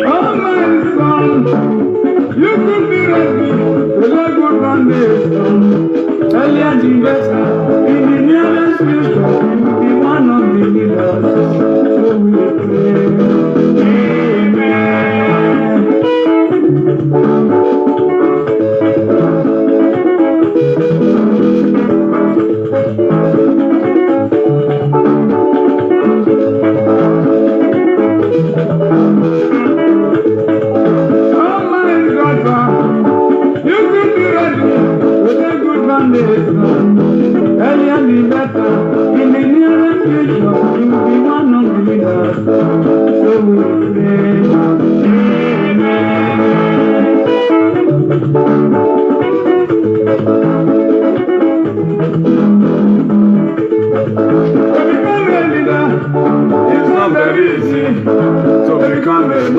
Oh,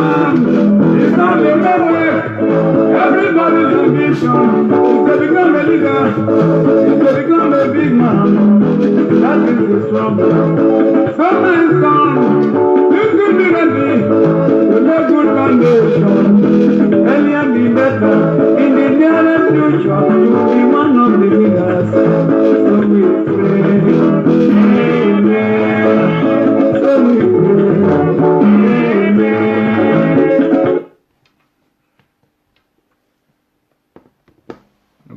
man, it's not the way. Everybody's ambition is to become a leader, is to become a big man. That is the struggle. Some man's gone, you could be ready to make good foundation. Earlier be better, in the nearest future, you will be one of the leaders. So we pray, amen. So we pray, amen.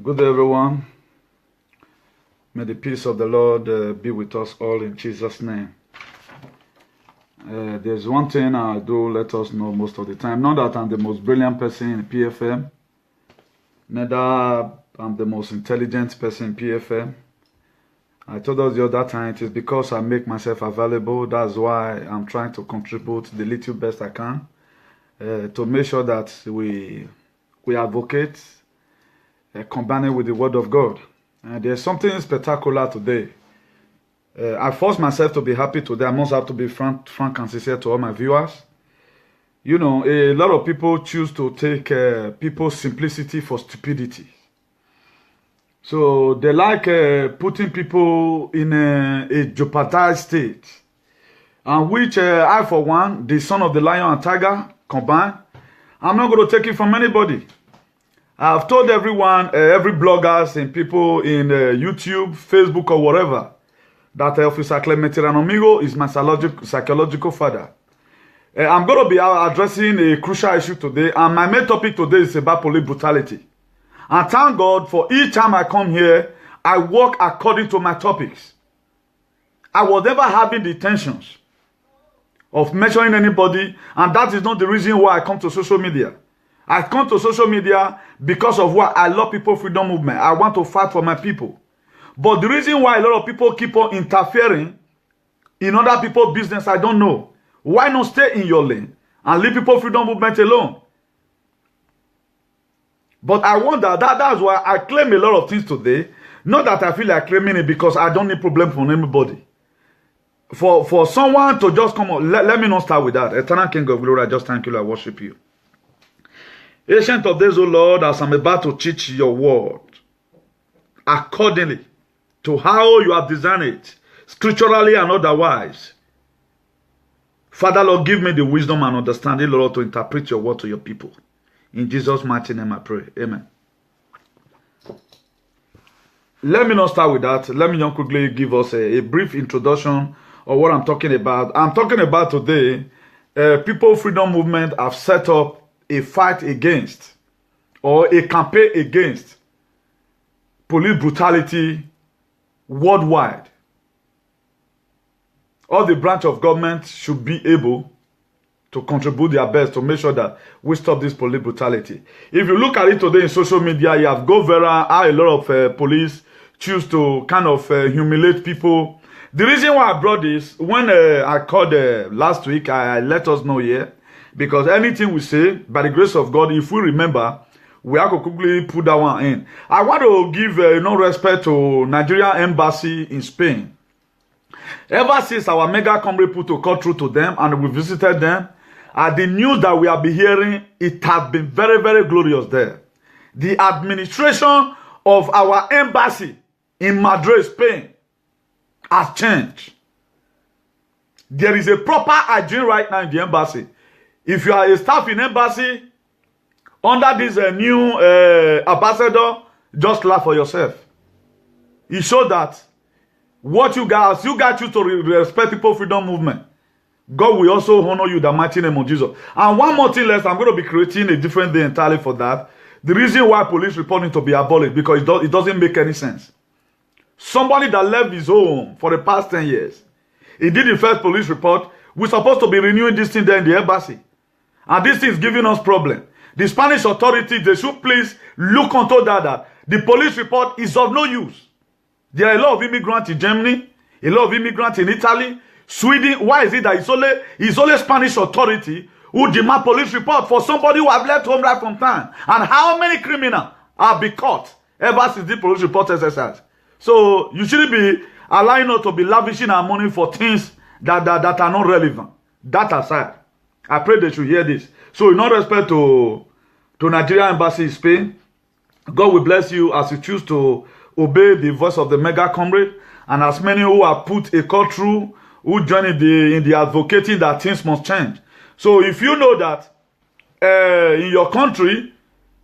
Good day, everyone. May the peace of the Lord be with us all in Jesus' name. There's one thing I do let us know most of the time. Not that I'm the most brilliant person in PFM. Neither I'm the most intelligent person in PFM. I told us the other time, it is because I make myself available. That's why I'm trying to contribute the little best I can to make sure that we advocate, combine with the Word of God. There's something spectacular today. I force myself to be happy today. I must have to be frank and sincere to all my viewers. You know, a lot of people choose to take people's simplicity for stupidity. So they like putting people in a jeopardized state. And which I, for one, the son of the lion and tiger combined, I'm not going to take it from anybody. I've told everyone, every bloggers and people in YouTube, Facebook or whatever, that Officer Clemente Ranomigo is my psychological father. I'm going to be addressing a crucial issue today, and my main topic today is about police brutality. And thank God for each time I come here, I work according to my topics. I was never having the intentions of measuring anybody, and that is not the reason why I come to social media. I come to social media because of what I love people freedom movement. I want to fight for my people. But the reason why a lot of people keep on interfering in other people's business, I don't know. Why not stay in your lane and leave people freedom movement alone? But I wonder, that's why I claim a lot of things today. Not that I feel like claiming it because I don't need problem from anybody. For someone to just come on, let me not start with that. Eternal King of Glory, I just thank you, I worship you. Ancient of days, O Lord, as I'm about to teach your word, accordingly to how you have designed it, scripturally and otherwise. Father, Lord, give me the wisdom and understanding, Lord, to interpret your word to your people. In Jesus' mighty name I pray. Amen. Let me not start with that. Let me just quickly give us a brief introduction of what I'm talking about. I'm talking about today, People Freedom Movement have set up a fight against or a campaign against police brutality worldwide. All the branch of government should be able to contribute their best to make sure that we stop this police brutality. If you look at it today in social media, you have go viral how a lot of police choose to kind of humiliate people. The reason why I brought this, when I called last week, I let us know here, because anything we say, by the grace of God, if we remember, we have to quickly put that one in. I want to give no respect to Nigerian embassy in Spain. Ever since our mega comrade put a call through to them and we visited them, the news that we have been hearing, it has been very, very glorious there. The administration of our embassy in Madrid, Spain, has changed. There is a proper hygiene right now in the embassy. If you are a staff in embassy, under this new ambassador, just laugh for yourself. It shows that what you guys choose to respect people freedom movement. God will also honor you, the mighty name of Jesus. And one more thing less, I'm going to be creating a different day entirely for that. The reason why police reporting to be abolished, because it doesn't make any sense. Somebody that left his home for the past 10 years, he did the first police report. We're supposed to be renewing this thing there in the embassy. And this thing is giving us problem. The Spanish authorities, they should please look onto that. The police report is of no use. There are a lot of immigrants in Germany, a lot of immigrants in Italy, Sweden. Why is it that it's only Spanish authority who demand police report for somebody who have left home right from time? And how many criminals have been caught ever since the police report exercise? So you shouldn't be allowing us to be lavishing our money for things that are not relevant. That aside, I pray they should hear this. So in all respect to Nigeria Embassy in Spain, God will bless you as you choose to obey the voice of the mega comrade, and as many who have put a call through, who join in the advocating that things must change. So if you know that in your country,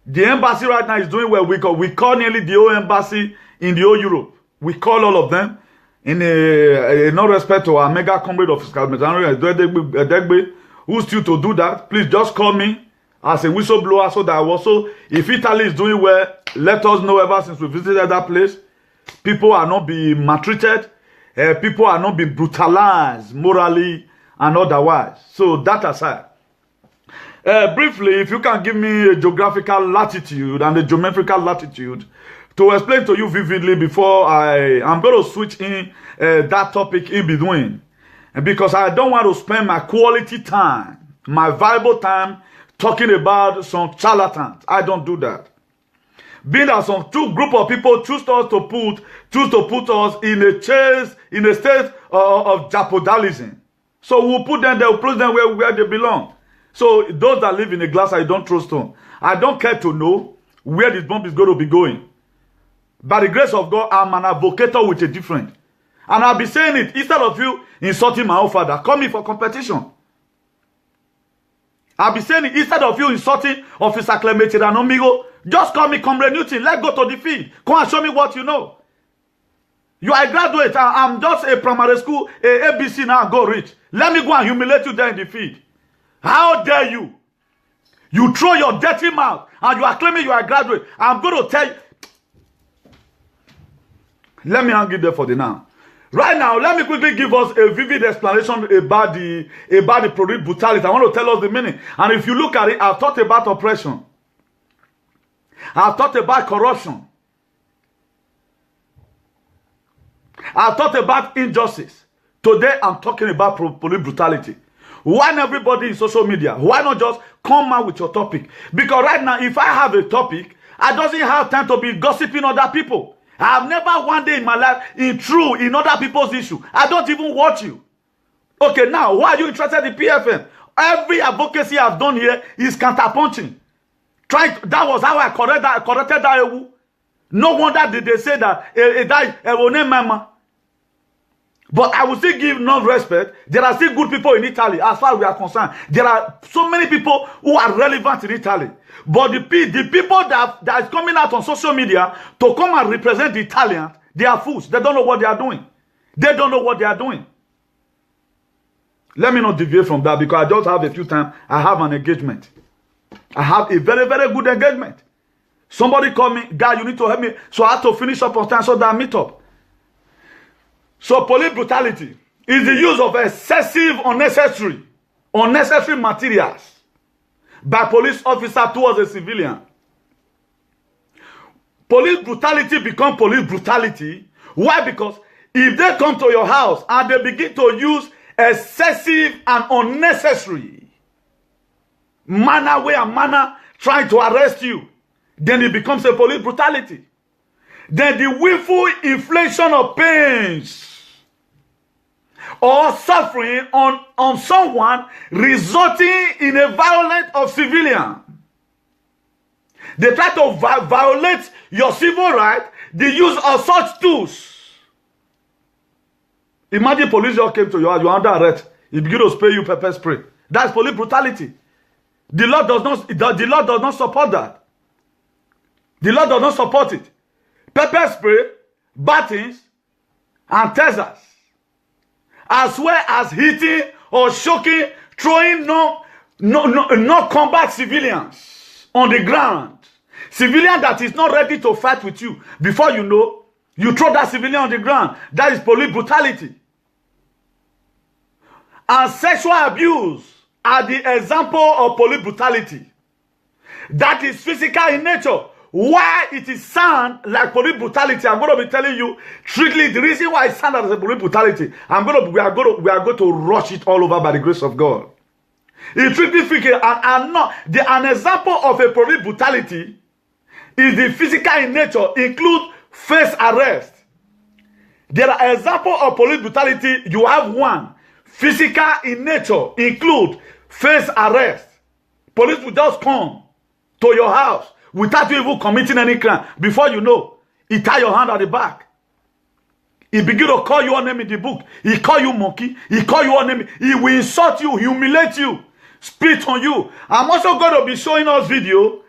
the embassy right now is doing well, we call nearly the whole embassy in the whole Europe. We call all of them in no respect to our mega comrade of Fiscal Edegbe, who's still to do that. Please just call me as a whistleblower so that also, if Italy is doing well, let us know. Ever since we visited that place, people are not being maltreated, people are not being brutalized morally and otherwise. So that aside, briefly, if you can give me a geographical latitude and a geometrical latitude to explain to you vividly before I'm going to switch in that topic in between, because I don't want to spend my quality time, my valuable time, talking about some charlatans. I don't do that. Being that some two group of people choose to put us in a state of jeopardism. So we'll put them there, we'll place them where they belong. So those that live in a glass, I don't trust them. I don't care to know where this bomb is going to be going. By the grace of God, I'm an advocate with a different. And I'll be saying it, instead of you insulting my own father, call me for competition. I'll be saying it, instead of you insulting Officer Clemente and Omigo, just call me Comrade Newton. Let's go to the field. Come and show me what you know. You are a graduate. I'm just a primary school, a ABC now, go rich. Let me go and humiliate you there in the field. How dare you? You throw your dirty mouth and you are claiming you are a graduate. I'm going to tell you. Let me hang it there for the now. Right now, let me quickly give us a vivid explanation about the police brutality. I want to tell us the meaning. And if you look at it, I've talked about oppression. I've talked about corruption. I've talked about injustice. Today, I'm talking about police brutality. Why not everybody in social media? Why not just come out with your topic? Because right now, if I have a topic, I don't have time to be gossiping other people. I have never one day in my life in other people's issue. I don't even watch you. Okay, now, why are you interested in PFM? Every advocacy I've done here is counterpunching. That was how I corrected that. No wonder did they say that. But I will still give no respect. There are still good people in Italy, as far as we are concerned. There are so many people who are relevant in Italy. But the people that is coming out on social media to come and represent the Italians, they are fools. They don't know what they are doing. They don't know what they are doing. Let me not deviate from that because I just have a few times. I have an engagement. I have a very, very good engagement. Somebody called me, guy, you need to help me. So I have to finish up on time so that I meet up. So police brutality is the use of excessive, unnecessary materials by police officer towards a civilian. Police brutality becomes police brutality. Why? Because if they come to your house and they begin to use excessive and unnecessary manner trying to arrest you, then it becomes a police brutality. Then the willful infliction of pains or suffering on someone resulting in a violence of civilian. They try to violate your civil right, the use of such tools. Imagine police just came to your house, you're under arrest, he begin to spray you pepper spray. That's police brutality. The law does not support that. The law does not support it. Pepper spray, battings, and tasers, as well as hitting or shocking, throwing no combat civilians on the ground. Civilian that is not ready to fight with you. Before you know, you throw that civilian on the ground. That is police brutality. And sexual abuse are the example of police brutality. That is physical in nature. Why it is sound like police brutality, I'm going to be telling you strictly the reason why it sounds as a police brutality. We are going to rush it all over by the grace of God. It's strictly speaking, an example of a police brutality is the physical in nature, include face arrest. There are examples of police brutality. You have one. Physical in nature include face arrest. Police will just come to your house without you even committing any crime. Before you know, he tie your hand at the back. He begin to call your name in the book. He call you monkey. He call you name. He will insult you, humiliate you, spit on you. I'm also going to be showing us video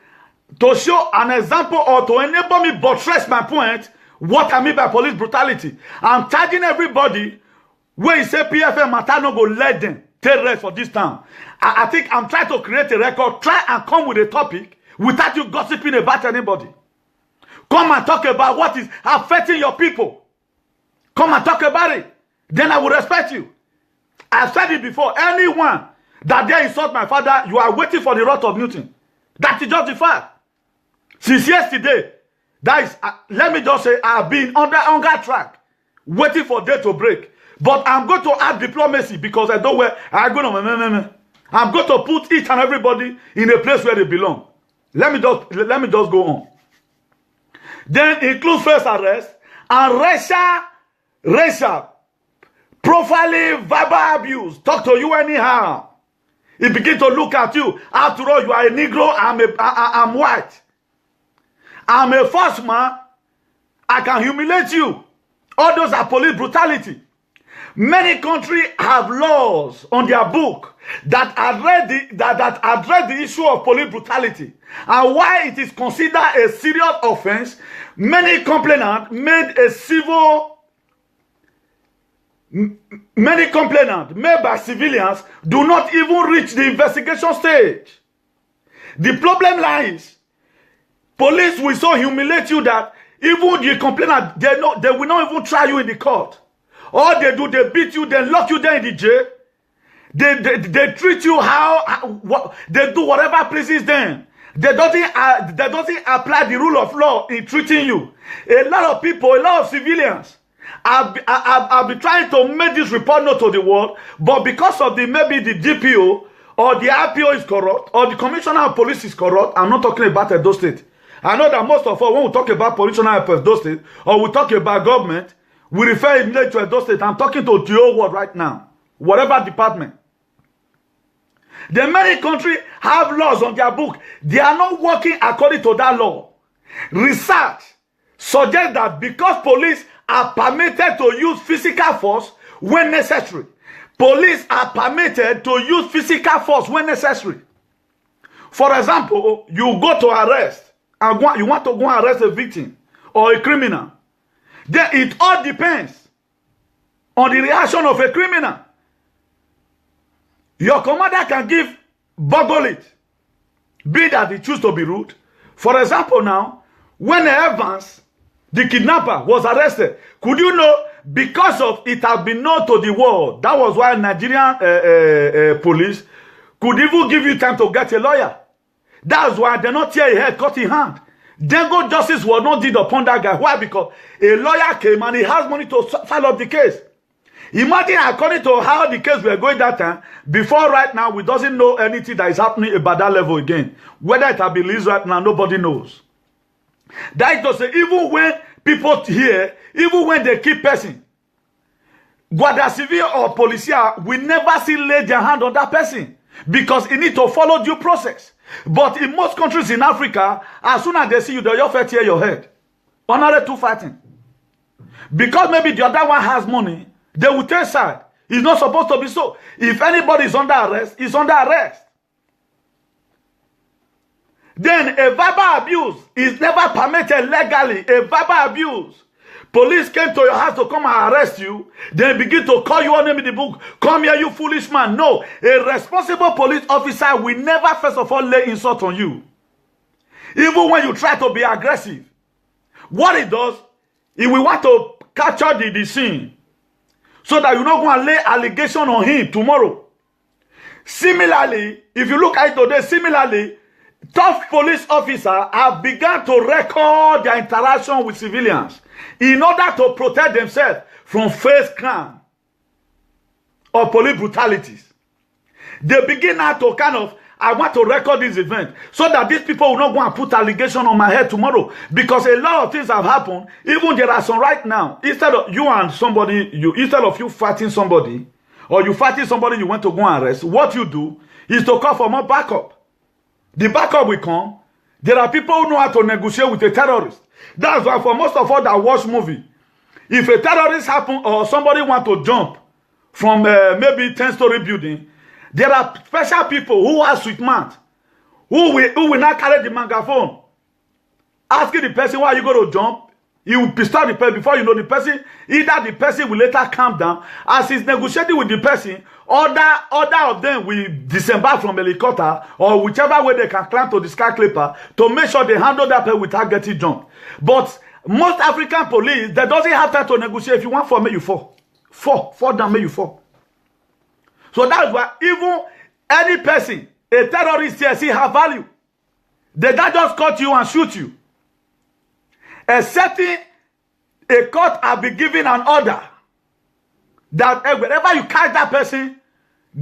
to show an example or to enable me buttress my point what I mean by police brutality. I'm charging everybody where he say PFM matter no go let them take rest for this town. I think I'm trying to create a record. Try and come with a topic without you gossiping about anybody. Come and talk about what is affecting your people. Come and talk about it. Then I will respect you. I've said it before. Anyone that dare insult my father, you are waiting for the wrath of Newton. That is just the fact. Since yesterday, that is, let me just say, I've been on the hunger track, waiting for day to break. But I'm going to add diplomacy because I know where I'm going to. I'm going to put each and everybody in a place where they belong. Let me just go on. Then includes first arrest and racial profiling, verbal abuse. Talk to you anyhow. He begin to look at you. After all, you are a Negro. I'm white. I'm a first man. I can humiliate you. All those are police brutality. Many countries have laws on their book that address the issue of police brutality and why it is considered a serious offense. Many complainants made by civilians do not even reach the investigation stage. The problem lies, police will so humiliate you that even the complainant, they will not even try you in the court. All they do, they beat you, they lock you down in the jail. They treat you they do whatever pleases them. They doesn't apply the rule of law in treating you. A lot of people, a lot of civilians, I've been trying to make this report known to the world, but because of maybe the DPO or the RPO is corrupt or the Commissioner of Police is corrupt. I'm not talking about Edo State. I know that most of us, when we talk about Commissioner of Edo State or we talk about government, we refer immediately to Edo State. I'm talking to the whole world right now, whatever department. The many countries have laws on their book. They are not working according to that law. Research suggests that because police are permitted to use physical force when necessary, police are permitted to use physical force when necessary. For example, you go to arrest and you want to go and arrest a victim or a criminal. Then it all depends on the reaction of a criminal. Your commander can give boggle it, be that he choose to be rude. For example, now, when Evans, the kidnapper, was arrested, could you know, because of it has been known to the world, that was why Nigerian police could even give you time to get a lawyer. That's why they not tear your head, cut your hand. Then go justice was not did upon that guy. Why? Because a lawyer came and he has money to file up the case. Imagine according to how the case were going that time, before right now, we doesn't know anything that is happening about that level again. Whether it has been released right now, nobody knows. That is to say, even when people here, even when they keep person, Guardia Civil or Policia will never see lay their hand on that person because it need to follow due process. But in most countries in Africa, as soon as they see you, they'll just tear your head. Another two fighting. Because maybe the other one has money, they will take side. It's not supposed to be so. If anybody is under arrest, he's under arrest. Then a verbal abuse is never permitted legally. A verbal abuse. Police came to your house to come and arrest you. They begin to call you on name in the book. Come here, you foolish man. No. A responsible police officer will never, first of all, lay insult on you. Even when you try to be aggressive. What it does, it will want to capture the scene. So that you're not going to lay allegation on him tomorrow. Similarly, if you look at it today, similarly, tough police officers have begun to record their interaction with civilians in order to protect themselves from face crime or police brutalities. They begin now to kind of, I want to record this event so that these people will not go and put allegation on my head tomorrow, because a lot of things have happened. Even there are some right now. Instead of you and somebody, instead of you fighting somebody or you fighting somebody you want to go and arrest, what you do is to call for more backup. The backup will come. There are people who know how to negotiate with a terrorist. That's why for most of us that watch movie, if a terrorist happen or somebody want to jump from maybe 10-story building, there are special people who are sweet mouth, who will not carry the megaphone, asking the person why you going to jump. He will pistol the person before you know the person. Either the person will later calm down. As he's negotiating with the person, other of them will disembark from helicopter or whichever way they can climb to the skyscraper to make sure they handle that person without getting jumped. But most African police, they doesn't have time to negotiate. If you want fall, may you fall. Fall down, may you fall. So that's why even any person, a terrorist here, see have value. They don't just cut you and shoot you. Excepting a court has been given an order that wherever you catch that person,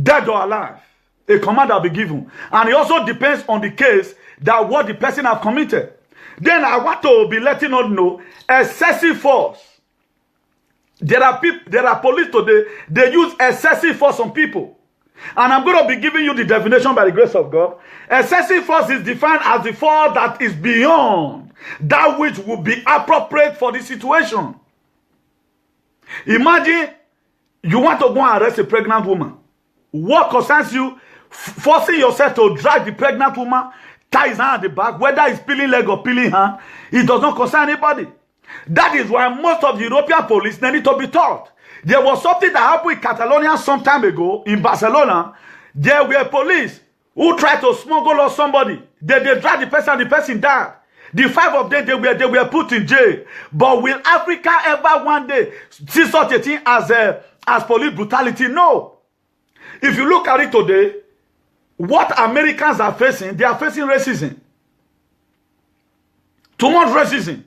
dead or alive, a command will be given. And it also depends on the case that what the person has committed. Then I want to be letting us know excessive force. There are police today, they use excessive force on people. And I'm going to be giving you the definition by the grace of God. Excessive force is defined as the force that is beyond that which would be appropriate for the situation. Imagine you want to go and arrest a pregnant woman. What concerns you forcing yourself to drag the pregnant woman, tie his hand at the back, whether it's peeling leg or peeling hand, it does not concern anybody. That is why most of the European police they need to be taught. There was something that happened in Catalonia some time ago in Barcelona. There were police who tried to smuggle out somebody. They dragged the person and the person died. The 5 of them, they were put in jail. But will Africa ever one day see such a thing as police brutality? No. If you look at it today, what Americans are facing, they are facing racism. Too much racism.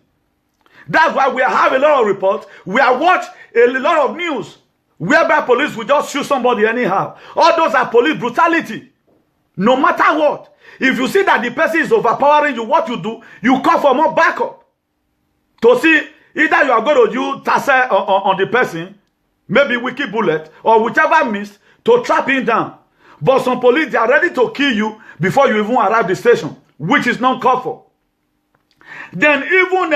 That's why we have a lot of reports. We have watched a lot of news whereby police will just shoot somebody anyhow. All those are police brutality. No matter what. If you see that the person is overpowering you, what you do, you call for more backup. To see either you are going to use taser on the person, maybe wicked bullet, or whichever means to trap him down. But some police, they are ready to kill you before you even arrive at the station, which is not called for. Then even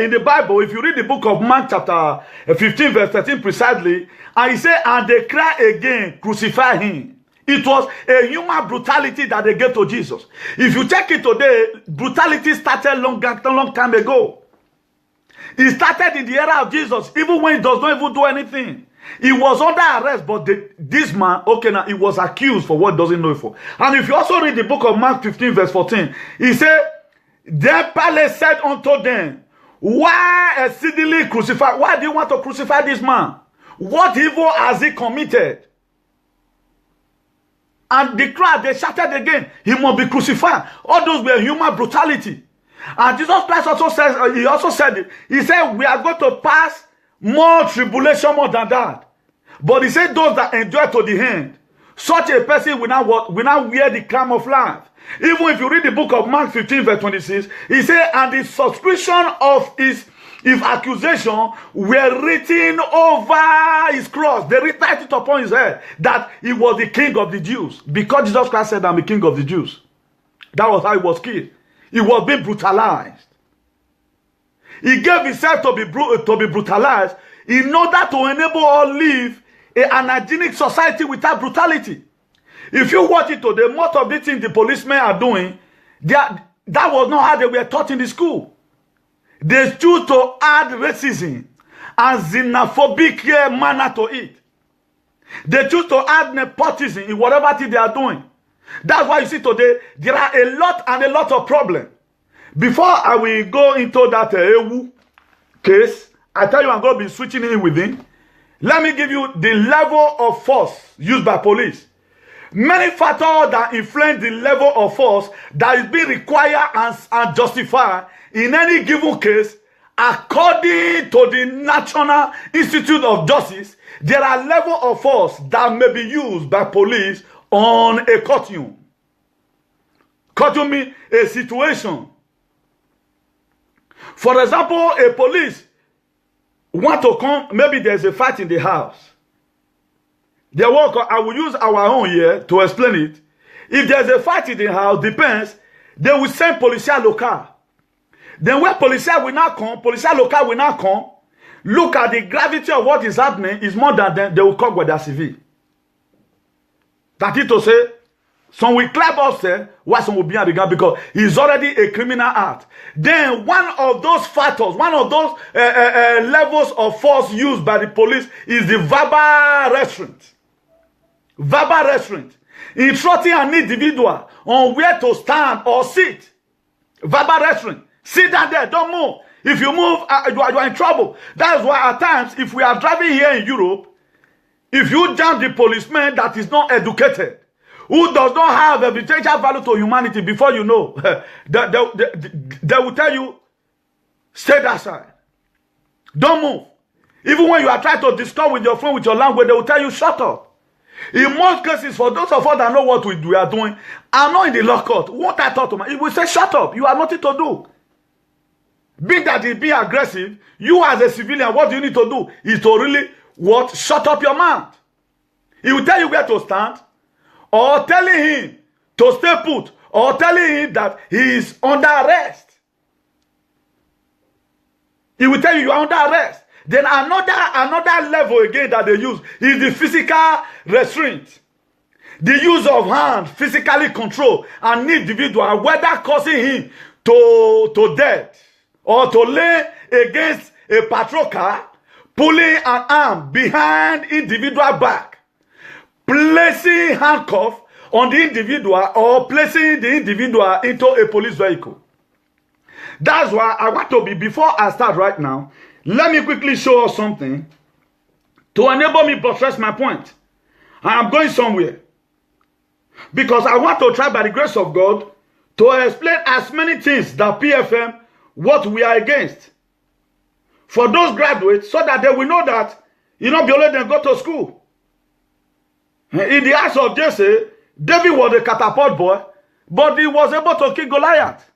in the Bible, if you read the book of Mark chapter 15 verse 13 precisely, and he said, and they cry again, crucify him. It was a human brutality that they gave to Jesus. If you check it today, brutality started long time ago. It started in the era of Jesus, even when he does not even do anything. He was under arrest, but this man, okay, now he was accused for what doesn't know it for. And if you also read the book of Mark 15 verse 14, he said, then Pilate said unto them, why exceedingly crucify? Why do you want to crucify this man? What evil has he committed? And the crowd, they shouted again, he must be crucified. All those were human brutality. And Jesus Christ also says, he also said it. He said, we are going to pass more tribulation more than that. But he said, those that endure to the end, such a person will now wear the crown of life. Even if you read the book of Mark 15 verse 26, he said, and the subscription of his accusation were written over his cross. They written it upon his head that he was the king of the Jews. Because Jesus Christ said, I'm the king of the Jews. That was how he was killed. He was being brutalized. He gave himself to be brutalized in order to enable us to live an hygienic society without brutality. If you watch it today, most of the things the policemen are doing, that was not how they were taught in the school. They choose to add racism and xenophobic manner to it. They choose to add nepotism in whatever thing they are doing. That's why you see today, there are a lot of problems. Before I will go into that Ewu case, I tell you I'm going to be switching in within. Let me give you the level of force used by police. Many factors that influence the level of force that is being required and justified in any given case, according to the National Institute of Justice, there are levels of force that may be used by police on a courtroom. Courtroom means a situation. For example, a police want to come, maybe there's a fight in the house. They work. I will use our own here to explain it. If there's a fight in the house, depends. They will send policia local. Then when policia will not come, policia local will not come. Look at the gravity of what is happening is more than them. They will call Guardia Civil. That is to say, some will clap upstairs, while some will be at the ground because it's already a criminal act. Then one of those factors, one of those levels of force used by the police is the verbal restraint. Verbal restraint. Instructing an individual on where to stand or sit. Verbal restraint. Sit down there, don't move. If you move, you are in trouble. That's why at times, if we are driving here in Europe, if you jam the policeman that is not educated, who does not have evidential value to humanity, before you know, they will tell you, stay that side. Don't move. Even when you are trying to discuss with your friend with your language, they will tell you, shut up. In most cases, for those of us that know what we are doing, I'm not in the law court. What I thought to me, it will say, shut up. You have nothing to do. Being that he be aggressive, you as a civilian, what you need to do is to really, what? Shut up your mouth. He will tell you where to stand, or telling him to stay put, or telling him that he is under arrest. He will tell you are under arrest. Then another level again that they use is the physical restraint. The use of hand, physically control an individual, whether causing him to death or to lay against a patrol car, pulling an arm behind individual back, placing handcuff on the individual or placing the individual into a police vehicle. That's why I want to be, before I start right now, let me quickly show us something to enable me to buttress my point. I am going somewhere. Because I want to try by the grace of God to explain as many things that PFM, what we are against. For those graduates, so that they will know that, you know, be only them go to school. In the house of Jesse, David was a catapult boy, but he was able to kill Goliath.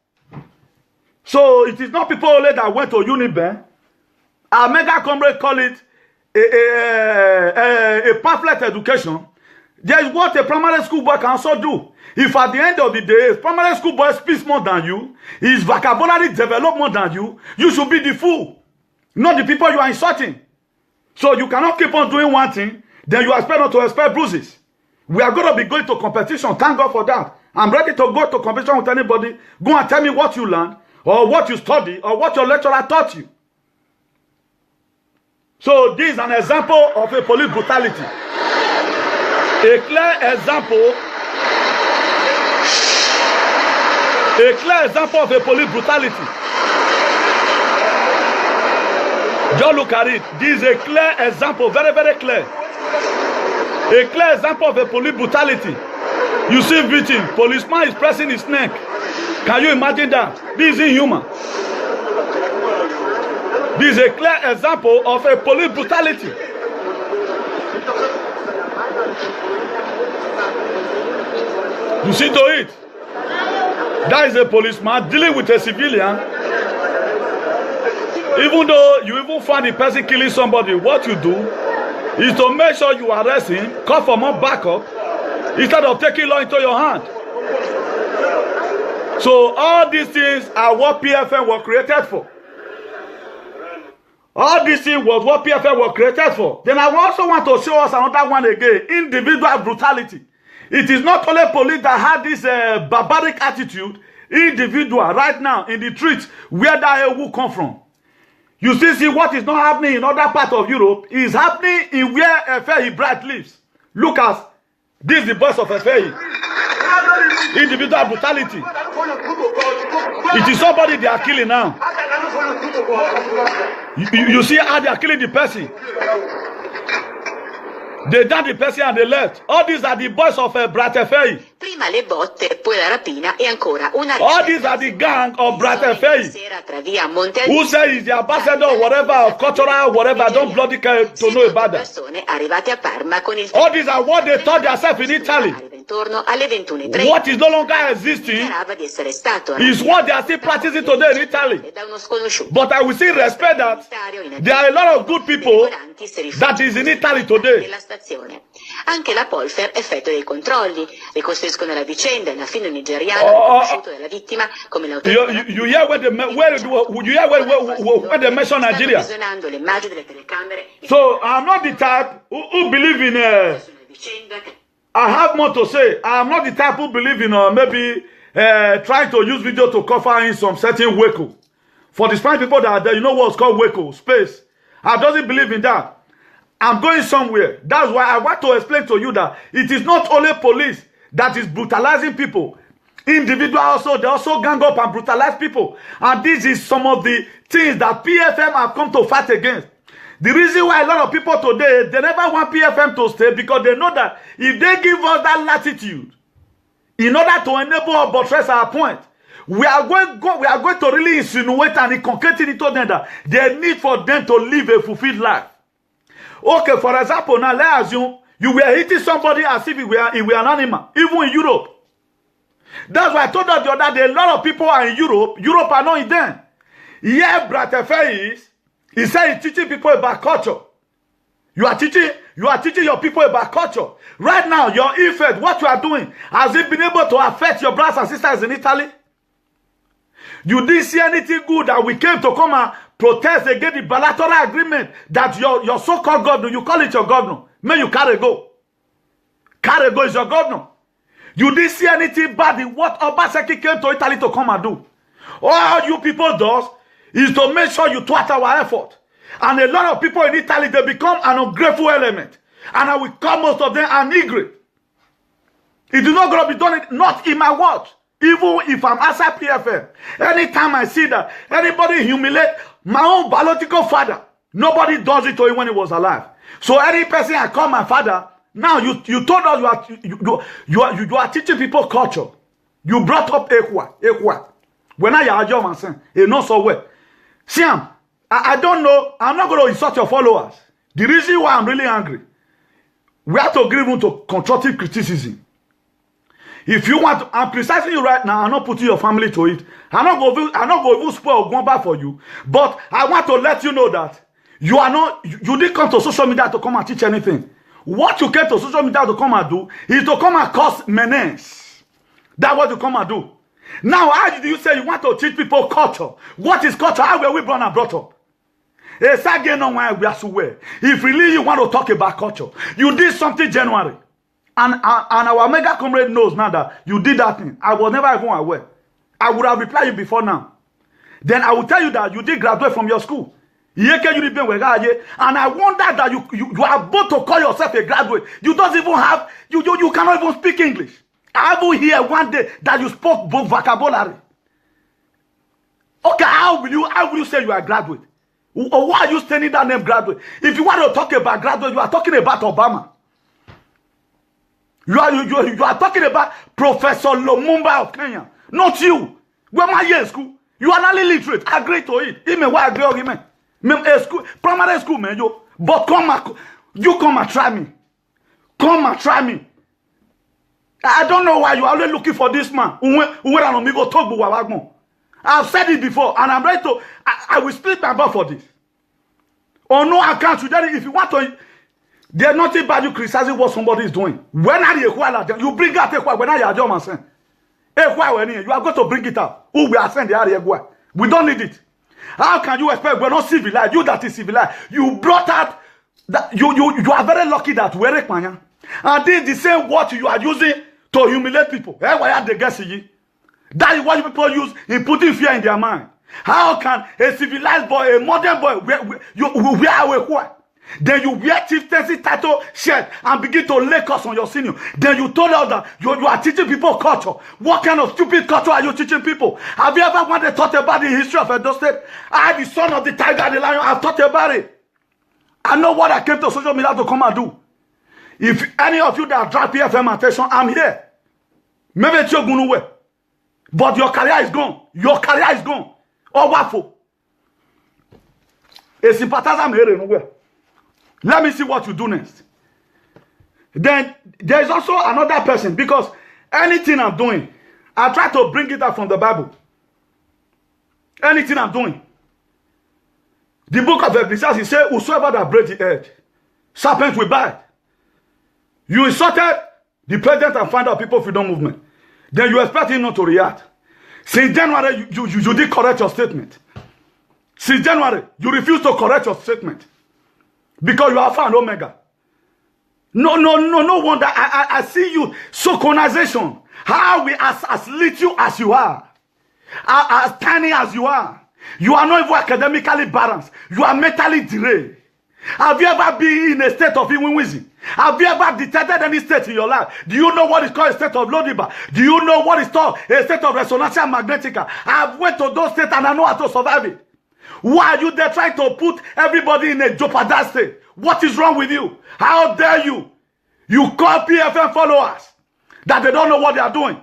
So it is not people only that went to Uniben. Our mega comrade call it a pamphlet education. There is what a primary school boy can also do. If at the end of the day, a primary school boy speaks more than you, his vocabulary develops more than you, you should be the fool, not the people you are insulting. So you cannot keep on doing one thing, then you expect not to expect bruises. We are going to be going to competition. Thank God for that. I'm ready to go to competition with anybody. Go and tell me what you learned, or what you study, or what your lecturer taught you. So this is an example of a police brutality. A clear example of a police brutality. Just look at it. This is a clear example, very, very clear. A clear example of a police brutality. You see victim, policeman is pressing his neck. Can you imagine that? This is inhuman. This is a clear example of a police brutality. You see to it. That is a policeman dealing with a civilian. Even though you even find the person killing somebody, what you do is to make sure you arrest him, call for more backup, instead of taking law into your hand. So all these things are what PFM was created for. All these things was what PFM was created for. Then I also want to show us another one again. Individual brutality. It is not only police that had this barbaric attitude. Individual right now in the streets where that will come from. You still see what is not happening in other parts of Europe is happening in where Efeyi Bright lives. Look at this, the boss of Efeyi. Individual brutality. It is somebody they are killing now. You see how they are killing the person. They done the person and they left. All these are the boys of Bright Efeyi. Prima le botte, poi la rapina e ancora una. All these are the gang of Bright Efeyi. Who say is the ambassador, whatever, of cultural, whatever. Don't bloody care to know about that. All these are what they taught themselves in Italy. What is no longer existing is what they are still practicing today in Italy. But I will still respect that there are a lot of good people that is in Italy today. Anche la Polfer effettua dei controlli, ricostruiscono la vicenda e alla fine un nigeriano conosciuto dalla vittima come l'autore. You hear where they mention Nigeria? Visionando le immagini delle telecamere. So I'm not the type who believe in. I have more to say. I'm not the type who believe in maybe trying to use video to cover in some certain vehicle. For the Spanish people that are there, you know what's called vehicle, space. I doesn't believe in that. I'm going somewhere. That's why I want to explain to you that it is not only police that is brutalizing people. Individuals also, they also gang up and brutalize people. And this is some of the things that PFM have come to fight against. The reason why a lot of people today, they never want PFM to stay because they know that if they give us that latitude, in order to enable or buttress our point, we are going to really insinuate and inculcate into them that they need for them to live a fulfilled life. Okay, for example, now let's assume you were hitting somebody as if he were an animal, even in Europe. That's why I told us the other day, a lot of people are in Europe. Europe are not in them. Here, Bratefe is, he said he's teaching people about culture. You are teaching your people about culture. Right now, your effect, what you are doing, has it been able to affect your brothers and sisters in Italy? You didn't see anything good that we came to come and protest against the bilateral agreement that your so-called governor, you call it your governor, may you carry go. Carry go is your governor. You didn't see anything bad in what Obaseki came to Italy to come and do. All you people does is to make sure you thwart our effort. And a lot of people in Italy, they become an ungrateful element. And I will call most of them an ignorant. It is not going to be done, not in my watch. Even if I'm outside PFM, anytime I see that anybody humiliate my own biological father, nobody does it to him when he was alive. So any person I call my father, now you told us you are teaching people culture. You brought up Ekwa. When I are your man, you know so well. Siam, I don't know. I'm not going to insult your followers. The reason why I'm really angry, we have to give room to constructive criticism. If you want to, I'm precisely you right now, I'm not putting your family to it. I'm not going to even spoil Ogwamba for you. But I want to let you know that you didn't come to social media to come and teach anything. What you came to social media to come and do is to come and cause menace. That's what you come and do. Now, how do you say you want to teach people culture? What is culture? How were we born and brought up? If really you want to talk about culture, you did something January. And our mega comrade knows now that you did that thing. I was never even aware. I would have replied you before now. Then I will tell you that you did graduate from your school. And I wonder that you are about to call yourself a graduate. You don't even have, you cannot even speak English. I will hear one day that you spoke both vocabulary. Okay, how will you say you are a graduate? Or why are you standing that name graduate? If you want to talk about graduate, you are talking about Obama. You are talking about Professor Lumumba of Kenya, not you. Where my year in school? You are not illiterate. Agree to it. Even why agree argument? School, primary school, man, you. But come and try me. Come and try me. I don't know why you are always looking for this man. I've said it before, and I'm ready to. I will split my butt for this. On no account, if you want to. There's nothing bad you criticizing what somebody is doing. When are you bring out Ekwa when are you saying? You are going to bring it out. Who we are saying the area? We don't need it. How can you expect we're not civilized? You that is civilized. You brought out that you are very lucky that we're Ekmanya. And this is the same word you are using to humiliate people. Why are they guessing you? That is what people use in putting fear in their mind. How can a civilized boy, a modern boy, we are then you wear chieftaincy title shirt and begin to lay curse on your senior. Then you told us that you are teaching people culture. What kind of stupid culture are you teaching people? Have you ever wanted to talk about the history of Edo State? I, the son of the tiger and the lion, I've thought about it. I know what I came to social media to come and do. If any of you that drag PFM attention, I'm here. Maybe it's your way. But your career is gone. Your career is gone. Oh, waffle. A sympathizer here nowhere. Let me see what you do next. Then there is also another person, because anything I'm doing, I try to bring it up from the Bible. Anything I'm doing. The book of Ecclesiastes says, whosoever that breaks the edge, serpent will bite. You insulted the president and founder of People Freedom Movement. Then you expect him not to react. Since January, you did correct your statement. Since January, you refuse to correct your statement. Because you are Alpha and Omega. No wonder I see you. Soconization. How we as little as you are. As tiny as you are. You are not even academically balanced. You are mentally derailed. Have you ever been in a state of Iwinwizi? Have you ever detected any state in your life? Do you know what is called a state of Lodiba? Do you know what is called a state of Resonantia Magnetica? I've went to those states and I know how to survive it. Why are you there trying to put everybody in a jeopardized state? What is wrong with you? How dare you? You call PFM followers that they don't know what they are doing.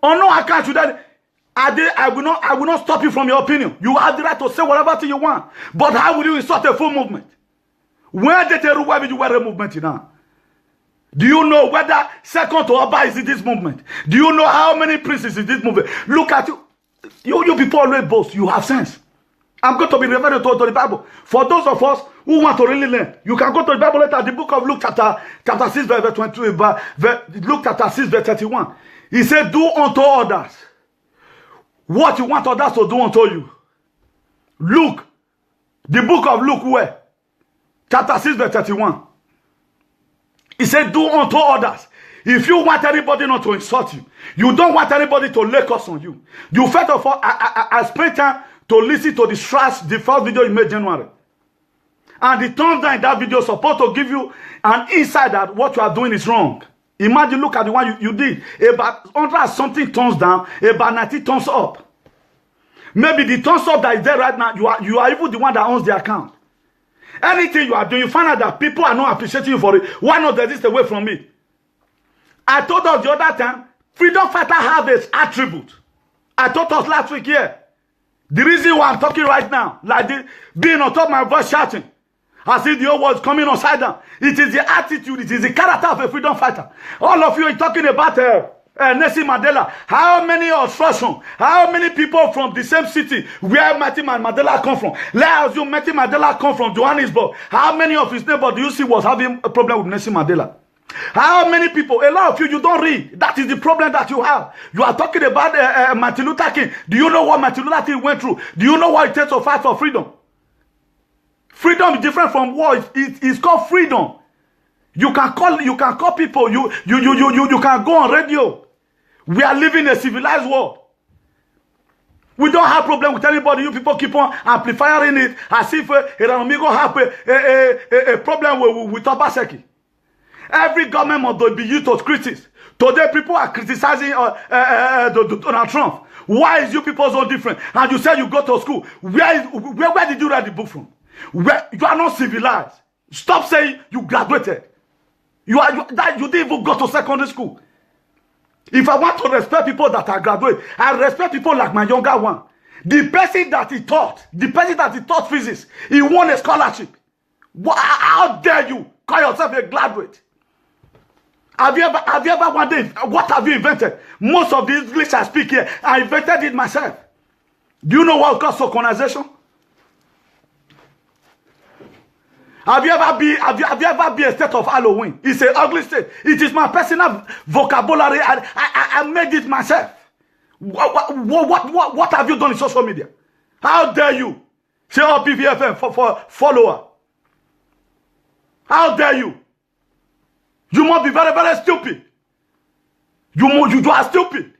On no account should I will not stop you from your opinion. You have the right to say whatever thing you want. But how will you insult a full movement? Where did you wear a movement now? Do you know whether second to Oba is in this movement? Do you know how many princes in this movement? Look at you. You people always boast. You have sense. I'm going to be referring to the Bible. For those of us who want to really learn, you can go to the Bible later, the book of Luke chapter 6, verse 22, Luke chapter 6, verse 31. He said, do unto others what you want others to do unto you. Luke, the book of Luke, where? Chapter 6, verse 31. He said, do unto others. If you want anybody not to insult you, you don't want anybody to lay curse on you. You first of all, I spent time to listen to the first video you made January. And the thumbs down in that video is supposed to give you an insight that what you are doing is wrong. Imagine, look at the one you did. About 100 something thumbs down, about 90 thumbs up. Maybe the thumbs up that is there right now, you are even the one that owns the account. Anything you are doing, you find out that people are not appreciating you for it. Why not desist away from it? I told us the other time, freedom fighter have its attribute. I told us last week here. The reason why I'm talking right now, like this, being on top of my voice shouting, as if the whole world is coming upside down. It is the attitude, it is the character of a freedom fighter. All of you are talking about Nelson Mandela. How many obstruction? How many people from the same city where Martin Mandela come from? Let's assume Martin Mandela come from Johannesburg. How many of his neighbors do you see was having a problem with Nelson Mandela? How many people? A lot of you don't read. That is the problem that you have. You are talking about Martin Luther King. Do you know what Martin Luther King went through? Do you know what it takes to fight for freedom? Freedom is different from war. It's called freedom. You can call people. You can go on radio. We are living in a civilized world. We don't have problem with anybody. You people keep on amplifying it as if Amigo have a problem with Obaseki. Every government must be used to critics. Today, people are criticizing Donald Trump. Why is you people so different? And you say you go to school. Where did you read the book from? You are not civilized. Stop saying you graduated. You didn't even go to secondary school. If I want to respect people that are graduate, I respect people like my younger one. The person that he taught physics, he won a scholarship. How dare you call yourself a graduate? Have you ever wondered what have you invented? Most of the English I speak here, I invented it myself. Do you know what called soconization? Have you ever been a state of Halloween? It's an ugly state. It is my personal vocabulary. I made it myself. What have you done in social media? How dare you say PVFM for follower? How dare you? You must be very, very stupid. You are stupid.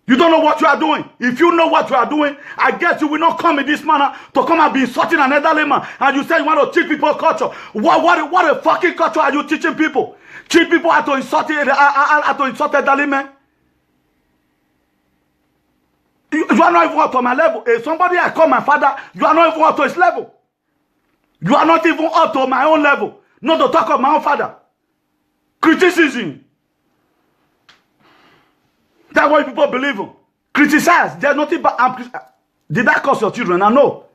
You don't know what you are doing. If you know what you are doing, I guess you will not come in this manner to come and be insulting an elderly man. And you say you want to teach people culture. What a fucking culture are you teaching people? Teach people how to insult elderly men. You are not even up to my level. If somebody I call my father, you are not even up to his level. You are not even up to my own level. Not to talk of my own father. Criticism. That's what people believe in. Criticize. There's nothing but did that cause your children? I know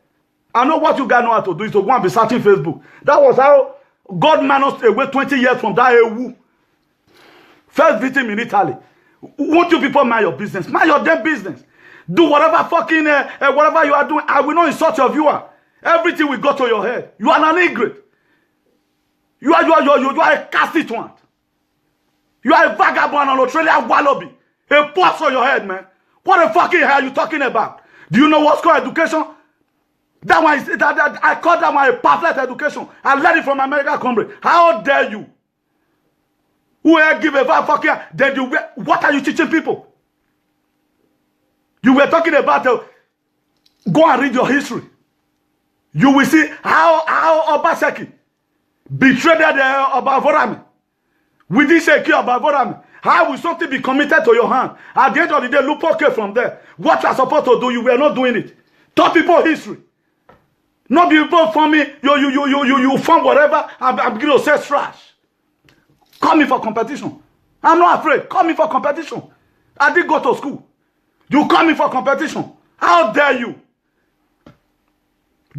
what you guys know how to do is to go and be searching Facebook. That was how God managed away 20 years from that AU. First victim in Italy. Won't you people mind your business? Mind your damn business. Do whatever fucking whatever you are doing. I will not insult your viewer. Everything will go to your head. You are an ingrate. You are a constituent. You are a vagabond on Australia wallaby. A pox on your head, man. What the fucking hell are you talking about? Do you know what's called education? That one is that I call that one a perfect education. I learned it from American Cambridge. How dare you? Who will give a fucking then you what are you teaching people? You were talking about go and read your history. You will see how Obaseki betrayed Obavorami. We didn't say kill Obavorami. How will something be committed to your hand? At the end of the day, look okay from there. What you are supposed to do, you were not doing it. Taught people history. Not people for me, you form whatever, I'm beginning to say trash. Call me for competition. I'm not afraid. Call me for competition. I did go to school. You call me for competition. How dare you?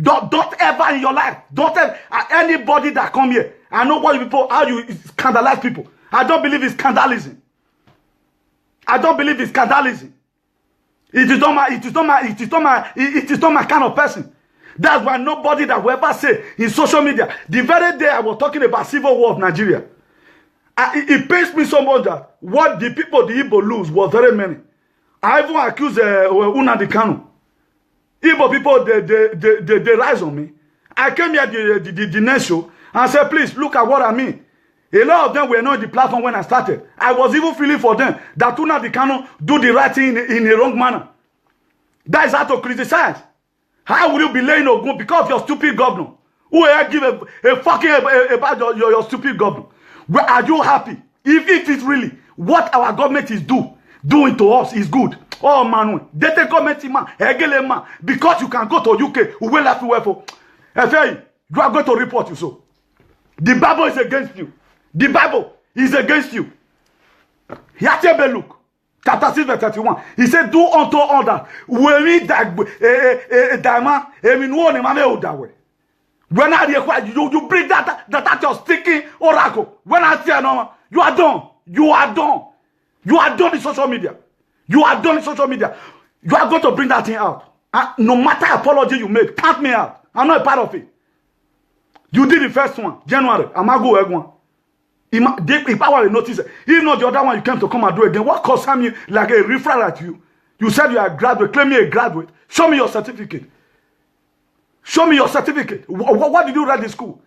Don't ever in your life, don't ever, anybody that come here, I know what you people, how you scandalize people. I don't believe it's scandalism. I don't believe it's scandalism. It is not my kind of person. That's why nobody that will ever say in social media. The very day I was talking about civil war of Nigeria, it pains me so much that what the people, the Igbo lose was very many. I even accuse Nnamdi Kanu. Igbo people, they rise on me. I came here the next show and said, please look at what I mean. A lot of them were not on the platform when I started. I was even feeling for them that Nnamdi Kanu do the right thing in a wrong manner. That is how to criticize. How will you be laying Ogun because of your stupid governor? Who will give a fucking about your stupid governor? Where are you happy? If it is really what our government is doing to us is good. Oh man, they take government man, because you can go to UK, who will have to work for. You are going to report you so. The Bible is against you. The Bible is against you. Look. Chapter 6 verse 31. He said, do unto others. When you bring that your sticking oracle. When I say no, you are done. You are done. You are done in social media. You are done in social media. You are going to bring that thing out. No matter apology you make, count me out. I'm not a part of it. You did the first one, January. I'm going to go again. If I want to notice it, if not the other one you came to come and do again, what caused me like a referral at you? You said you are a graduate, claim me a graduate. Show me your certificate. Show me your certificate. What did you write in school?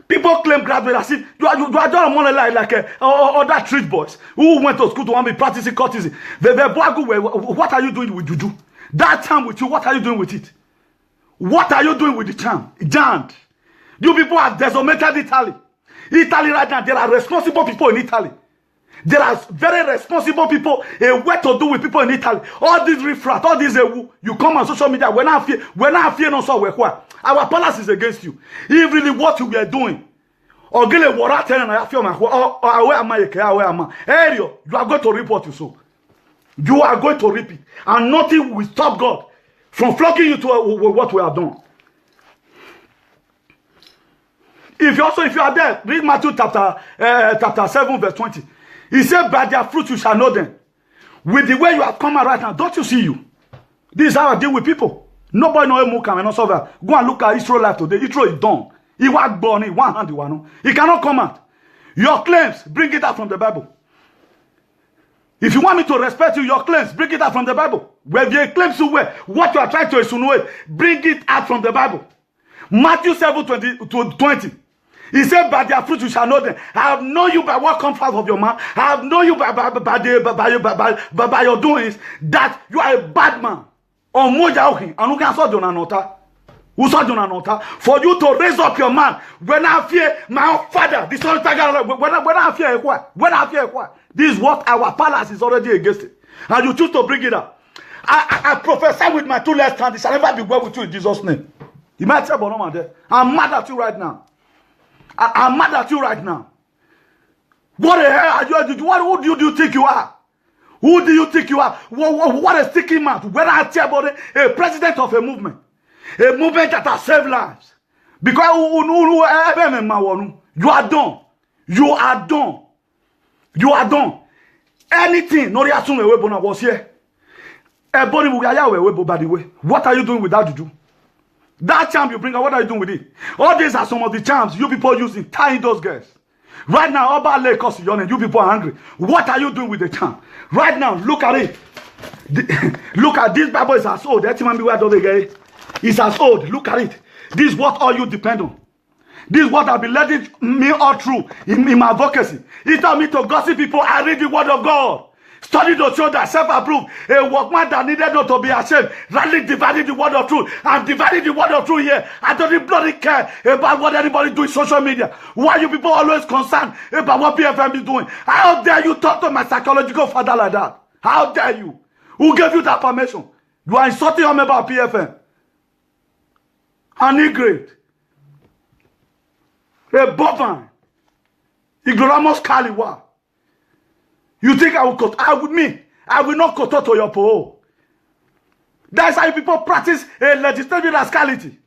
People claim graduate as if you are just money like other street boys who went to school to want to be practicing courtesy. What are you doing with juju? That charm with you, what are you doing with it? What are you doing with the charm? Jand. You people have decimated Italy. Italy right now, there are responsible people in Italy. There are very responsible people, what to do with people in Italy. All these refrat, all these, you come on social media, when I fear no so our palace is against you. If really what you are doing, or get a war and I feel my where am I? Area, you are going to report you so. You are going to repeat, and nothing will stop God from flocking you to what we have done. If you are there, read Matthew chapter 7 verse 20. He said, by their fruit you shall know them. With the way you have come out right now, don't you see you? This is how I deal with people. Nobody knows who can not solve it. Go and look at Israel life today. Israel is done. He was born in one hand. He cannot come out. Your claims, bring it out from the Bible. If you want me to respect you, your claims, bring it out from the Bible. Where your claims to where, what you are trying to insinuate, bring it out from the Bible. Matthew 7:20. He said, by their fruit you shall know them. I have known you by what comes out of your mouth. I have known you by your doings, that you are a bad man. For you to raise up your man, when I fear my father, this when I fear what? When I fear what? This is what our palace is already against it. And you choose to bring it up. I prophesy with my two left hands, it shall never be well with you in Jesus' name. You might say, but I'm mad at you right now. I'm mad at you right now. What the hell are you? Who do you think you are? Who do you think you are? What a sticky mouth. When I tell about a president of a movement that has saved lives. Because you are done. You are done. You are done. Anything, no reaction was here. By the way, what are you doing with that juju? That charm you bring out, what are you doing with it? All these are some of the charms you people using, tying those girls. Right now, Oba Lagos, you people are angry. What are you doing with the charm? Right now, look at it. Look at this Bible is as old. It's as old. Look at it. This is what all you depend on. This is what I've been letting me all through in my advocacy. It's not me to gossip people. I read the word of God. Study to show that self-approved. A workman that needed not to be ashamed. Rightly dividing the word of truth. I'm dividing the word of truth here. I don't bloody care about what anybody do in social media. Why you people always concerned about what PFM is doing? How dare you talk to my psychological father like that? How dare you? Who gave you that permission? You are insulting him about PFM. An ingrate. A bovine. Ignoramus Kaliwa. You think I will cut? I will not cut to your pole. That's how you people practice a legislative rascality.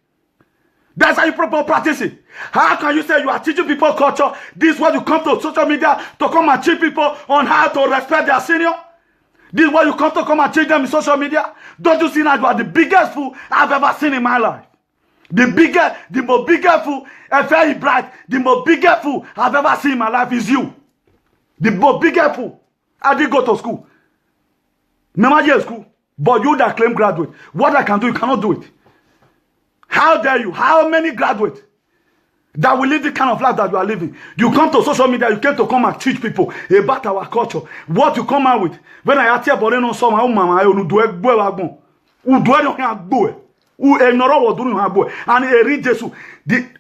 That's how you people practice it. How can you say you are teaching people culture? This is what you come to social media to come and teach people on how to respect their senior? This is what you come and teach them in social media? Don't you see that you are the biggest fool I've ever seen in my life? The most bigger fool, very bright, the most bigger fool I've ever seen in my life is you. The most bigger fool. I did go to school. Never year school. But you that claim graduate, what I can do, you cannot do it. How dare you? How many graduates that will live the kind of life that you are living? You come to social media, you came to come and teach people about our culture. What you come out with? When I ask you about no song, I mama, I will do it. And read Jesus.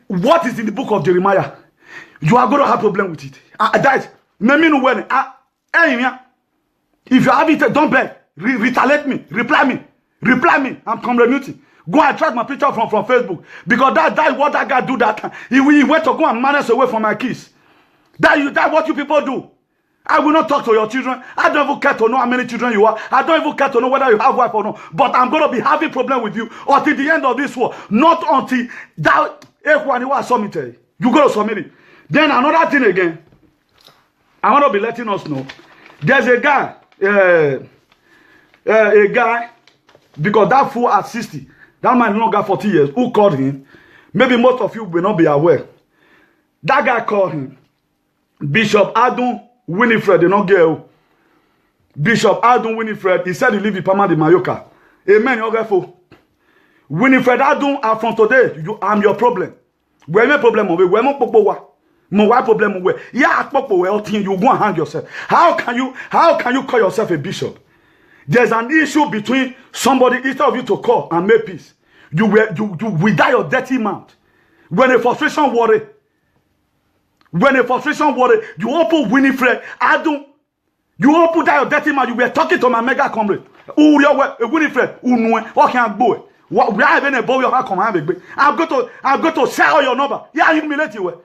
What is in the book of Jeremiah? You are going to have a problem with it. That if you have it, don't beg. Retaliate me. Reply me. I'm communicating. Go and track my picture from Facebook. Because that what that guy do that time. He went to go and manage away from my kids. That what you people do. I will not talk to your children. I don't even care to know how many children you are. I don't even care to know whether you have wife or not. But I'm going to be having problem with you until the end of this war. Not until that submit. You go to submit it. Then another thing again. I want to be letting us know. There's a guy. Because that fool at 60. That man no got 40 years. Who called him? Maybe most of you will not be aware. That guy called him. Bishop Adun Winifred, they not get Bishop Adun Winifred, he said he live in Pama de Mayoka. Amen, you're for Winifred Adun, from today, I'm your problem. Where my problem over? Where my popo? My problem over? Yeah, popo, you go and hang yourself. How can you call yourself a bishop? There's an issue between somebody, instead of you to call and make peace. You without your dirty mouth. When a frustration worry. You open Winifred, you open that your dirty man, you were talking to my mega comrade. Winifred, we are having a boy of our command. I'm going to share your number. Yeah, humiliate you.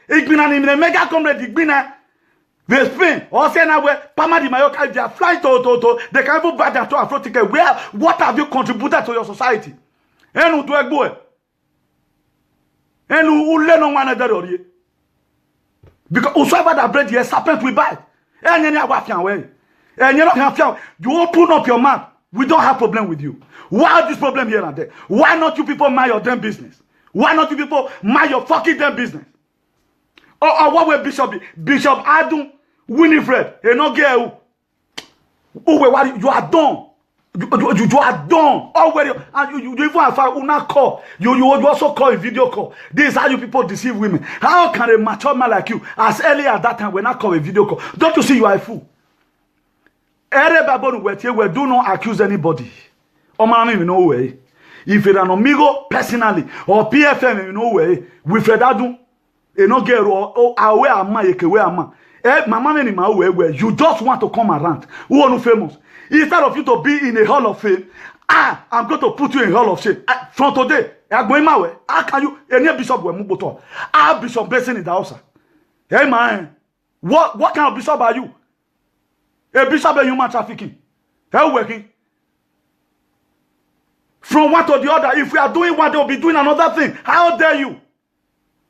It's been an mega comrade, it's been a the Spain, or say now where Pama di Mayoka, they are flying to they can even buy their to Afro ticket. What have you contributed to your society? And do a boy. And who learn on one another. Because whosoever that bread here, serpent will bite. And you open up your mouth. We don't have problem with you. Why this problem here and there? Why not you people mind your damn business? Why not you people mind your fucking damn business? Or what will Bishop Adun Winifred? You know, girl. You are done. You are done already, and you even have a call. You also call a video call. This is how you people deceive women. How can a mature man like you, as early as that time, when I call a video call? Don't you see you are a fool? Do not accuse anybody. You know way. If you're an amigo personally or PFM, you know way. With Fredadun, you know get away ama yekewe ama. You just want to come around. Who are famous? Instead of you to be in a hall of fame, I'm going to put you in a hall of shame. From today, how can you? Any bishop will move to? Bishop blessing in the house. Hey man, what kind of bishop are you? A bishop of human trafficking. How working? From one to the other. If we are doing one, they will be doing another thing. How dare you?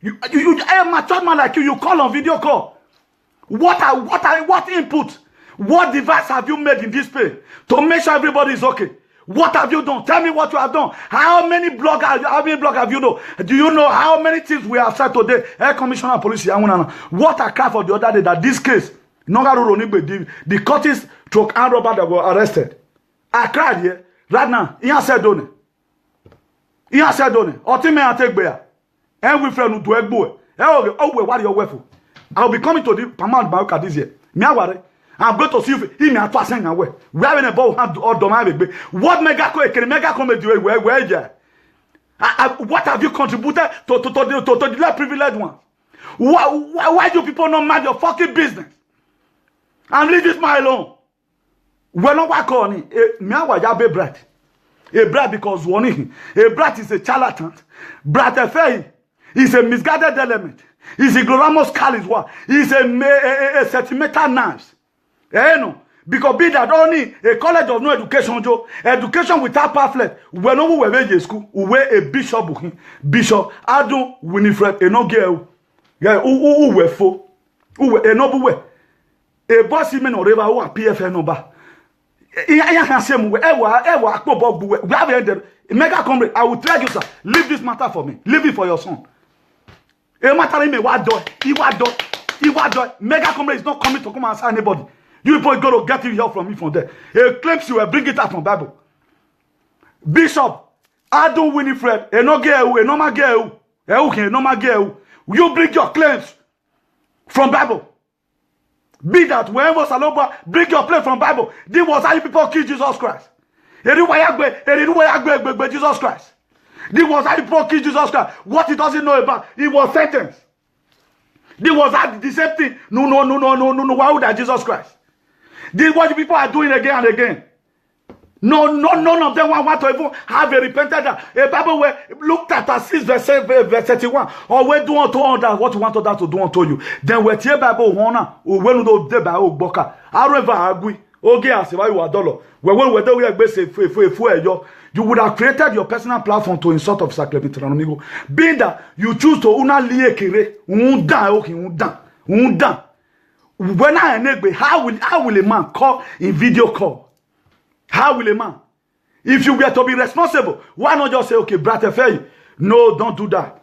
You a mature man like you call on video call. What input? What device have you made in this pay to make sure everybody is okay? What have you done? Tell me what you have done. How many blogs have you done? Do you know how many things we have said today? Air Commissioner of Police, what I cried for the other day that this case, the Curtis truck and robber that were arrested. I cried here. Right now, he has said done. He has said done. Ultimately, I take bear. And we friend to Egbo. Oh, what are you weapon? I'll be coming to the Pamad Bauka this year. I'm going to see if he may have to sing away. We having a bow hand or Domai. What mega comedy where you? What have you contributed to the less privileged ones? Why do people not mind your fucking business? And leave this man alone. We're not working. Me I was a brat. A brat because one a brat is a charlatan. Brat affair is a misguided element. He's a glamorous caliswa. He's a sentimental nurse. No. Because be that only a college of no education, Joe. Education without pamphlet. When no we were school, we were a bishop. Bishop Adu Winifred, a no girl. Yeah, who were for? Who were a noble way. A bossy man or river who are PFN number. We have ended. Mega comrade, I will tell you, sir. Leave this matter for me. Leave it for your son. A matter me what do? He what do? Mega comrade is not coming to come and answer anybody. You people got to get help from me from there. He claims you will bring it out from Bible. Bishop, Adu Winifred, a no normal girl, you bring your claims from Bible. Be that wherever Saloba, bring your claim from Bible. This was how you people kill Jesus Christ. Jesus Christ. This was how you people kill Jesus Christ. What he doesn't know about, he was sentenced. This was the same thing. No. Why would that Jesus Christ? This is what the people are doing again and again. No, none of them want to even have a repentant. A Bible where looked at us 6 verse 31. Or we do unto others what you want others to do unto you. Then we tear Bible one or when do the Bible boka. However, agree. Okay, as if I were dollar. When we do you would have created your personal platform to insult of sacrament. Being that you choose to una liye kere, undan. When I enable, how will a man call in video call? How will a man? If you were to be responsible, why not just say, okay, brother Faye, no, don't do that.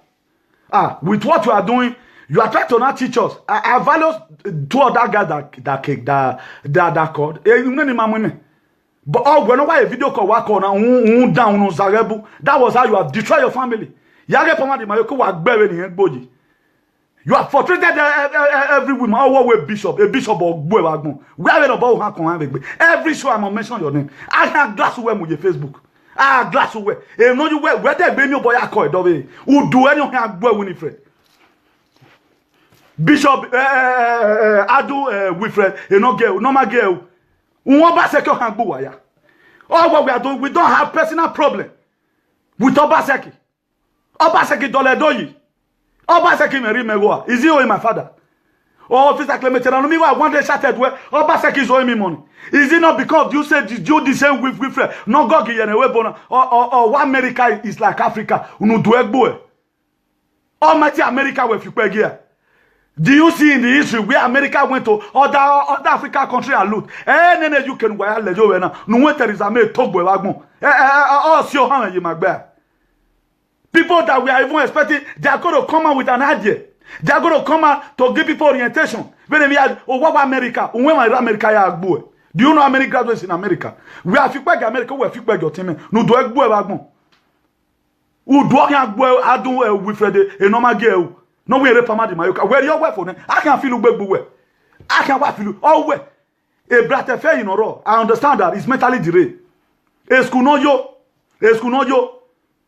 With what you are doing, you are trying to not teach us. I value 2 other guys that called. But whenever a video call work on down that was how you have destroyed your family. You have frustrated every woman. A bishop or Buewagon. We are about every show I'm mention your name. I have glass away with your Facebook. I have glass away. You know you where there be no boy I call it. Who do anything have boy Winifred? Bishop Adu Winifred, you know girl, normal girl. All what we are doing, we don't have personal problem with Obaseki. Obaseki Doledoyi. Obaseki Mary Megoa. Is he owing my father? Oh, officer Clement, I want to chat where Obaseki is owing me money. Is it not because you said you the same with Winifred? No God or what America is like Africa? Almighty America with you here. Do you see in the history where America went to other African country and loot? Then you can wear the Joanna. No one there is a made talk with Wagmo. Your hand, you people that we are even expecting, they are going to come out with an idea. They are going to come out to give people orientation. When we are, what America? When America, do you know how many graduates in America? We are feedback America, we are feedback your team. No do it, Wagmo. Who do I do with a normal girl? No way, Repamadi Mayoka. Where your wife on? I can feel you. I can feel you. Oh, where? A brother fair in oro. I understand that it's mentally derailed. A school no yo.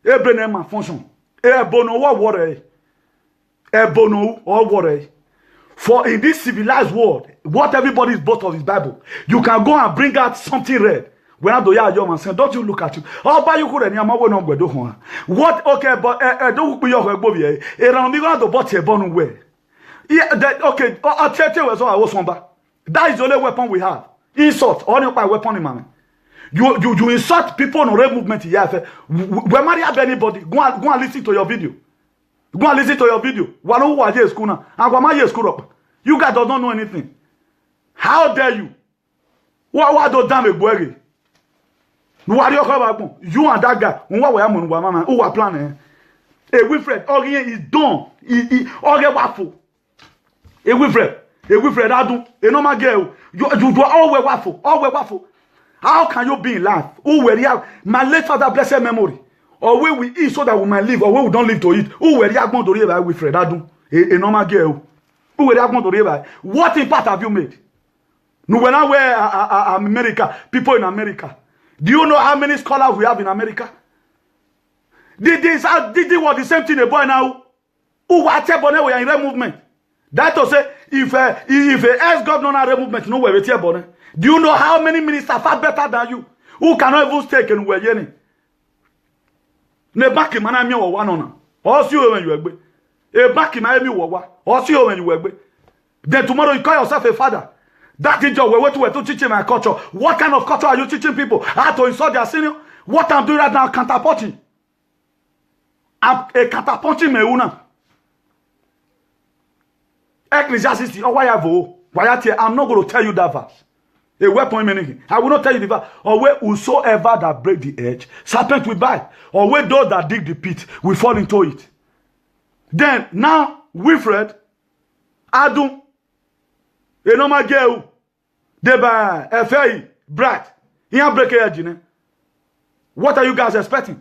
A brain man function. A bono or water. A bono or water. For in this civilized world, what everybody is bought of is Bible. You can go and bring out something red. When I do your man saying, don't you look at you? Oh, but you could any amount of go do what? Okay, but don't be your bobby. Around me going to bought a bone way. Yeah, that okay. I'll tell you what I was on back. That is the only weapon we have. Insult, only by weapon in man. You insult people on red movement here. When Maria anybody, go and listen to your video. Go and listen to your video. One who was here school now. And what my school up. You guys don't know anything. How dare you? What do damn a boy? You and that guy, who are planning. A Wilfred, is done. Waffle. A Wilfred, Adun, a normal girl. You always waffle. How can you be in life? Who were you? My late father, blessed memory. Or where we eat so that we might live, or where we don't live to eat. Who were you going to live with Fred Adun? A normal girl. Who were you going to live? What impact have you made? No, when I wear America, people in America. Do you know how many scholars we have in America? Did they want the same thing they boy now? Who watch bonnet we are in red movement? That to say, if a ex-governor are movement, no way with bonnet. Do you know how many ministers far better than you? Who cannot even stake and wear yenny? Ne back in Manami or one on. Or see you when you agree. A back in Miami or see you when you agree. Then tomorrow you call yourself a father. That is your way to teaching my culture. What kind of culture are you teaching people? How to insult their senior? What I'm doing right now, counterpunching. I'm a counterpunching meuna. Ecclesiastes, I'm not going to tell you that verse. A weapon meaning. I will not tell you the verse. Or where whosoever that break the edge, serpent will bite. Or where those that dig the pit will fall into it. Then now, Wilfred, Adun, a normal girl, Deba, Efei, Brat, he break edge. What are you guys expecting?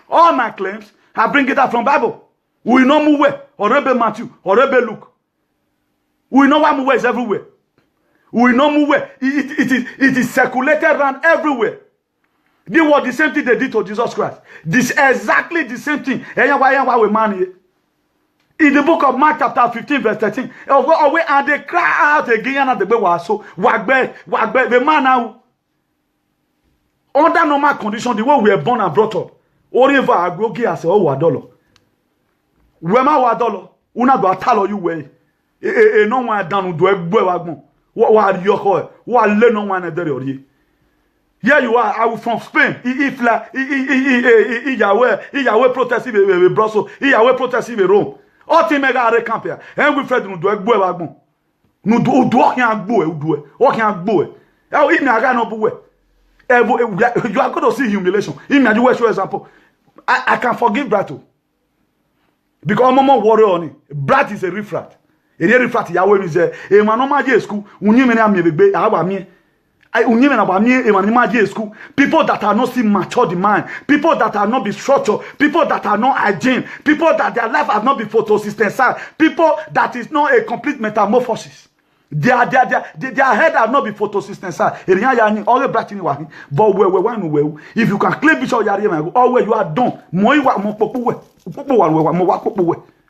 All my claims, I bring it out from Bible. We know Muwe, or Rebbe Matthew, or Rebbe Luke. We know what Muwe is everywhere. We know Muwe. It is circulated around everywhere. They were the same thing they did to Jesus Christ. This exactly the same thing. In the book of Mark chapter 15 verse 13, and they cry out again and they were so wagbe the man now under normal condition the way we were born and brought up. Oriva agogi as o wadolo. Wema wadolo. Una do atalo you way. No one down do egbe wagbon. Wa yoko wa le no one there ori. Here you are, I will from Spain. If la Yahweh protesting with Brussels, Yahweh protesting with Rome. All team mega are campia. And we Fred no do egbe wagbon. No do okin agbo e do e. Okin agbo e. E if na ga no buwe. You are going to see humiliation. In my example, I can forgive Brato. Because Mama worry on it. Brat is a refrat. A refrat Yahweh is a manoma school. People that are not still mature in mind, people that are not be structured, people that are not hygiene, people that their life has not been photosynthesized, people that is not a complete metamorphosis. Their head have not been photosynthesized. But if you can claim Bishop Yari, always you are done.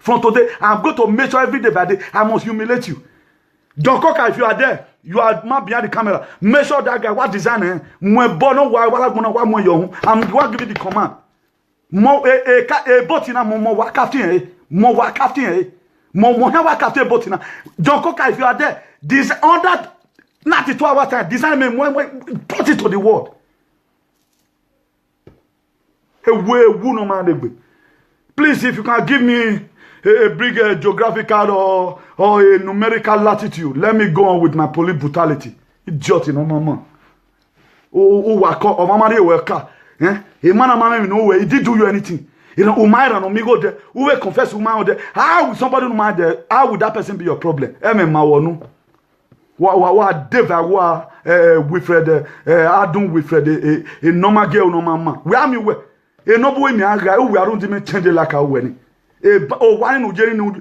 From today, I'm going to make sure every day by day I must humiliate you. John Coker, if you are there, you are not behind the camera. Make sure that guy what designer. I'm going to give you the command. John Coker, if you are there, this under 92 hours time, design me put it to the world. Please, if you can give me a big geographical or a numerical latitude, let me go on with my police brutality. Idiot, you know, mama. He did do you anything. You know, Umaira no migo there. Who will confess Umaira there? How will somebody Umaira there? How would that person be your problem? What David Wilfred Adun Wilfred a normal girl no mama. Where am you? A noble way me agra. We are not change like a wedding. Why no Jerry no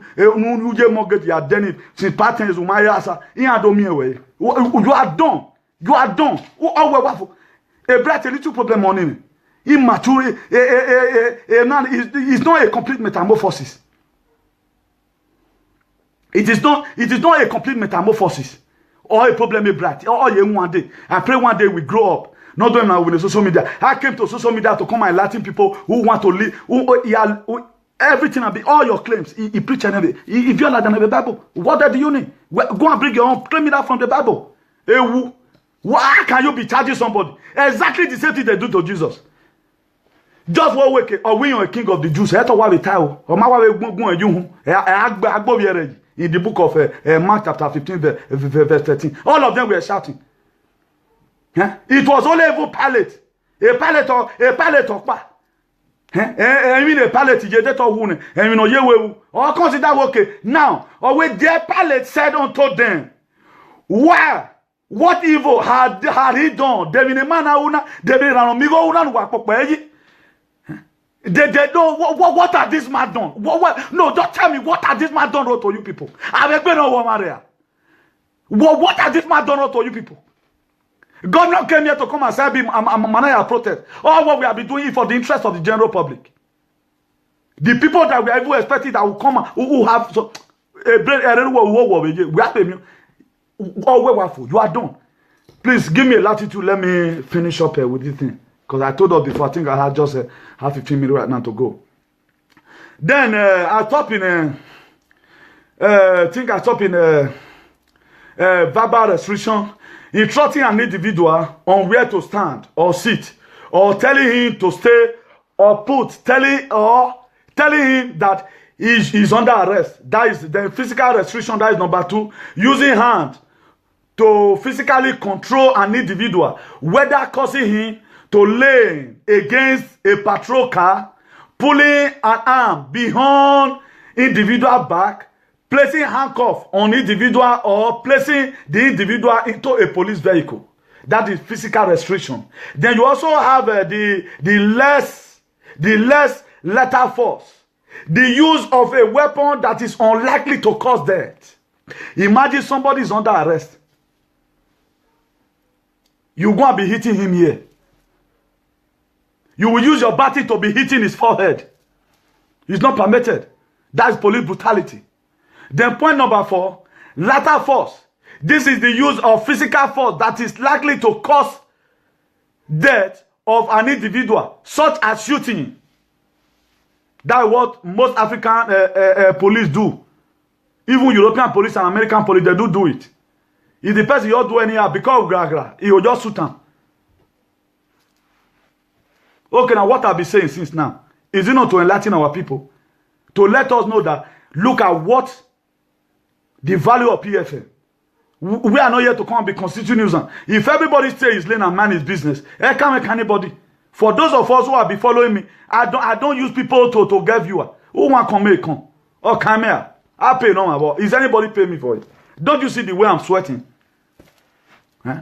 mortgage ya Denny since patterns Umaira asa. In Adomi away. You are done. You are done. A bright a little problem on him. Immature, it's not a complete metamorphosis. It is not a complete metamorphosis or a problem bright. Or one day. I pray one day we grow up. Not doing now with the social media. I came to social media to come and Latin people who want to live. Everything will be all your claims. He preach and everything. If you're like the Bible, what do you need? Go and bring your own. Claim it out from the Bible. Why can you be charging somebody? Exactly the same thing they do to Jesus. Just one week, or when you're a king of the Jews, that's why we tell. Or my way going in the book of Mark chapter 15, verse 13. All of them were shouting. It was only even Pilate E pale to pa. Emi ne pale ti je de to wu ne. Emi no ye wewu. Or consider okay. Now, or when their pilot said unto them, why? What evil had he done? They know what had this man done? No, just tell me what had this man done to you people? What had this man done to you people? God came here to come and say, I'm protest. All what we have been doing is for the interest of the general public. The people that we are even expecting that will come, who have so we have them. You are done. Please give me a latitude. Let me finish up with this thing. Because I told us before, I think I had just have 15 minutes right now to go. Then I stop in verbal restriction, instructing an individual on where to stand or sit, or telling him to stay or put, telling him that he's under arrest. That is the physical restriction. That is number 2. Using hand to physically control an individual, whether causing him to lean against a patrol car, pulling an arm behind individual back, placing handcuff on individual, or placing the individual into a police vehicle. That is physical restriction. Then you also have the less lethal force. The use of a weapon that is unlikely to cause death. Imagine somebody is under arrest. You're going to be hitting him here. You will use your body to be hitting his forehead. It's not permitted. That's police brutality. Then point number 4, lethal force. This is the use of physical force that is likely to cause death of an individual, such as shooting. That's what most African police do. Even European police and American police, they do it. If the person you do anyhow, because of gra, he will just shoot him. Okay, now what I'll be saying since now, is it not to enlighten our people? To let us know that, look at what the value of PFM. We are not here to come and be constituting nuisance. If everybody stays his lane and man his business, I can't make anybody. For those of us who have been following me, I don't use people to get viewer. Who want to come? Or come here. I pay no more. Is anybody pay me for it? Don't you see the way I'm sweating? Huh?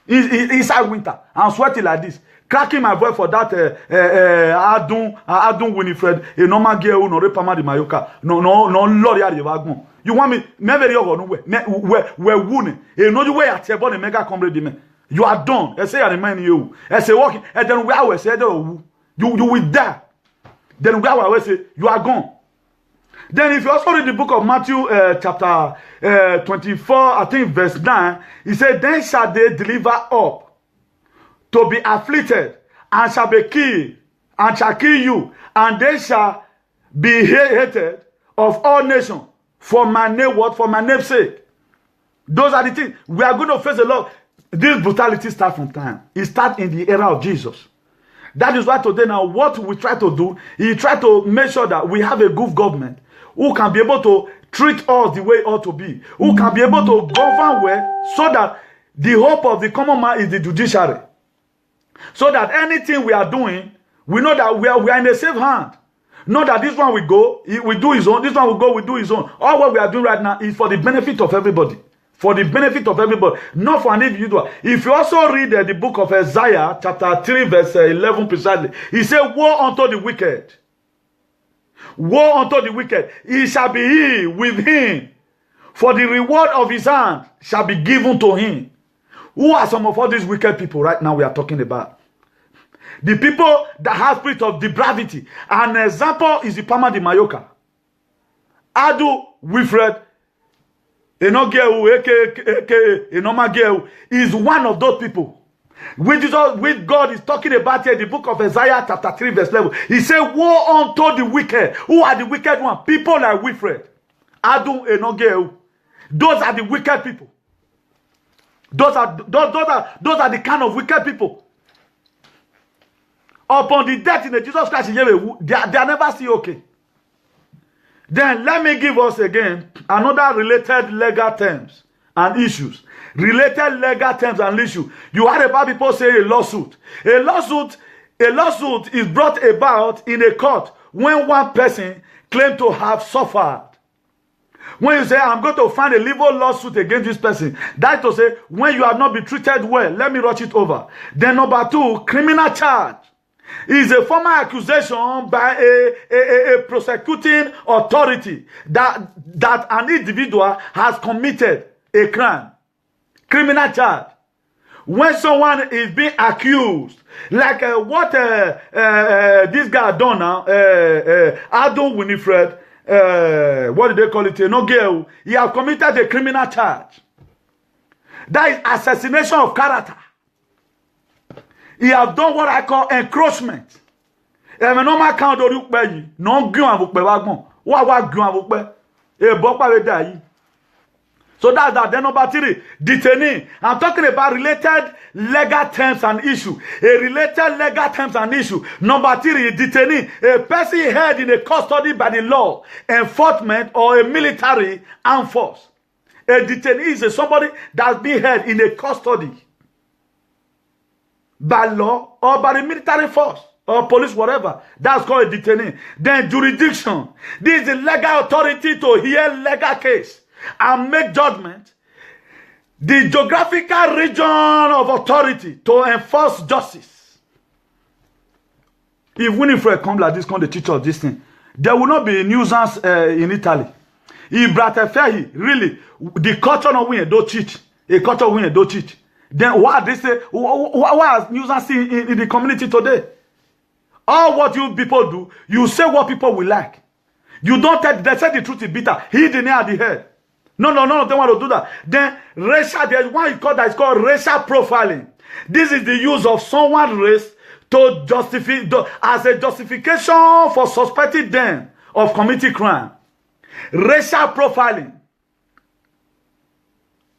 Inside winter, I'm sweating like this. Cracking my voice for that Adun Winifred, a normal girl, no repama di Mayoka, no lorry at the wagon. You want me, never go nowhere. We're wounded. You know the way I tell about the mega comrade. You are done. I say I remind you. I say walking, and then we always say you will die. Then we always say you are gone. Then if you also read the book of Matthew chapter 24, I think verse 9, he said, then shall they deliver up to be afflicted, and shall be killed, and shall kill you, and they shall be hated of all nations for my name, what? For my name's sake. Those are the things. We are going to face a lot. This brutality starts from time. It starts in the era of Jesus. That is why today now what we try to do, he try to make sure that we have a good government who can be able to treat us the way it ought to be, who can be able to govern well, so that the hope of the common man is the judiciary. So that anything we are doing, we know that we are in a safe hand. Not that this one will go, we do his own, this one will go, we do his own. All what we are doing right now is for the benefit of everybody. For the benefit of everybody, not for an individual. If you also read the book of Isaiah, chapter 3, verse 11 precisely, he said, woe unto the wicked. Woe unto the wicked. He shall be he with him. For the reward of his hand shall be given to him. Who are some of all these wicked people right now we are talking about? The people that have spirit of depravity. An example is the Pama di Mayoka. Adu Wilfred Enoma is one of those people. With God is talking about here, the book of Isaiah chapter 3 verse 11. He said, woe unto the wicked. Who are the wicked ones? People like Wilfred. Adu Enogeu. Those are the wicked people. Those are the kind of wicked people. Upon the death in the Jesus Christ, they are never see okay. Then let me give us again another related legal terms and issues. Related legal terms and issues. You heard about people say a lawsuit. A lawsuit is brought about in a court when one person claims to have suffered. When you say, I'm going to find a legal lawsuit against this person, that's to say, when you have not been treated well, let me rush it over. Then number 2, criminal charge is a formal accusation by a prosecuting authority that an individual has committed a crime. Criminal charge. When someone is being accused, like what this guy done now, Adam Winifred, what do they call it? No girl. He has committed a criminal charge. That is assassination of character. He has done what I call encroachment. No count so that's that. Then number 3, detainee. I'm talking about related legal terms and issue. A related legal terms and issue. Number 3, detainee. A person held in a custody by the law, enforcement, or a military armed force. A detainee is somebody that's being held in a custody by law or by the military force or police, whatever. That's called a detainee. Then jurisdiction. This is the legal authority to hear legal case and make judgment. The geographical region of authority to enforce justice. If Winifred come like this, come the teach us this thing, there will not be a nuisance in Italy. If Brateferhi, really, the culture of women don't teach. A culture of women don't teach. Then what they say, why is nuisance in the community today? All what you people do, you say what people will like. You don't tell, they say the truth is bitter. He the nail at the head. No, none of them want to do that. Then racial, there's one you call that is called racial profiling. This is the use of someone's race to justify as a justification for suspecting them of committing crime. Racial profiling.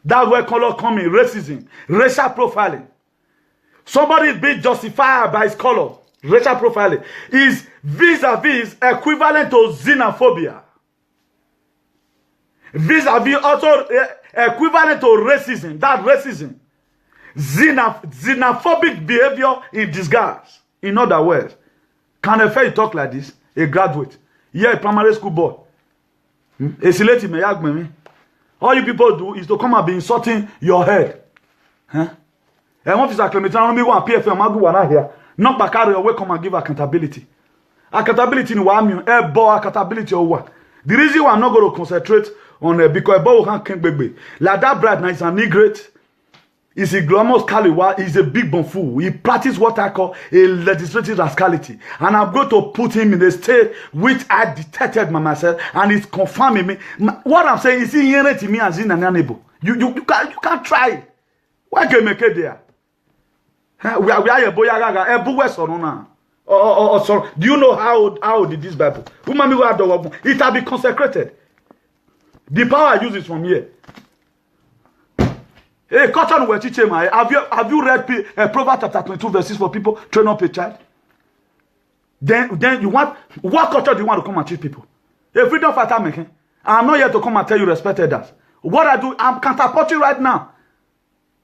That's where color comes in, racism. Racial profiling. Somebody is being justified by his color. Racial profiling is vis-a-vis equivalent to xenophobia. Vis-a-vis also equivalent to racism. That's racism. Xenophobic behavior in disguise. In other words, can a fair talk like this? A graduate. Yeah, a primary school boy. All you people do is to come and be insulting your head. Huh? And what is acclimating? Me want PFM Magu here. Not back carry away, come and give accountability. Accountability in one mean accountability or what? The reason why I'm not going to concentrate on because about can't baby. Like that bride now is an negrate. Is a glamorous Kaliwa, is a big fool. He practices what I call a legislative rascality. And I'm going to put him in a state which I detected myself and it's confirming me. What I'm saying is he hearing to me as in an animal. You can't try. Why can you make it there? We are a boy or do you know how did this Bible? It has been consecrated. The power I use is from here. Hey, cotton were teaching my. Have you read Proverbs chapter 22 verses for people train up a child? Then you want what culture do you want to come and teach people? A freedom fighter making. I'm not here to come and tell you respected that. What I do, I'm catapulting right now.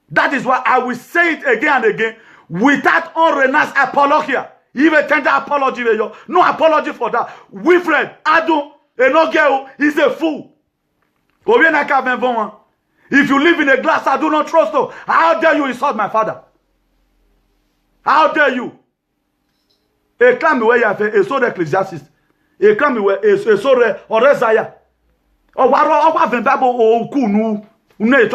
That is why I will say it again and again without unrenounced apologia. Even tender apology, no apology for that. Wilfred, Ado, Enogeo is a fool. If you live in a glass, I do not trust you. How dare you insult my father? How dare you? A clam where you have a so ecclesiastic. A clam where a so or Resaya. Or what of Bible or Kunu. Where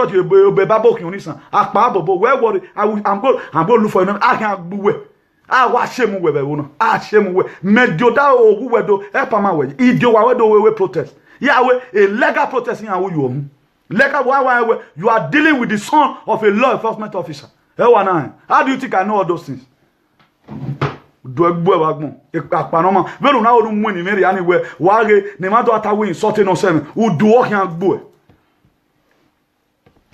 worry? I'm going to look for them. I can't do I wash him with a ask him with Medjoda or who do Epama way. Idio protest. Yahweh, a legal protesting and you. Legal, you are dealing with the son of a law enforcement officer. How do you think I know all those things? Do a boy, a panoma, very now money, Mary anywhere, Wage, Nemato Atawin, sorting on seven, who do walking out boy.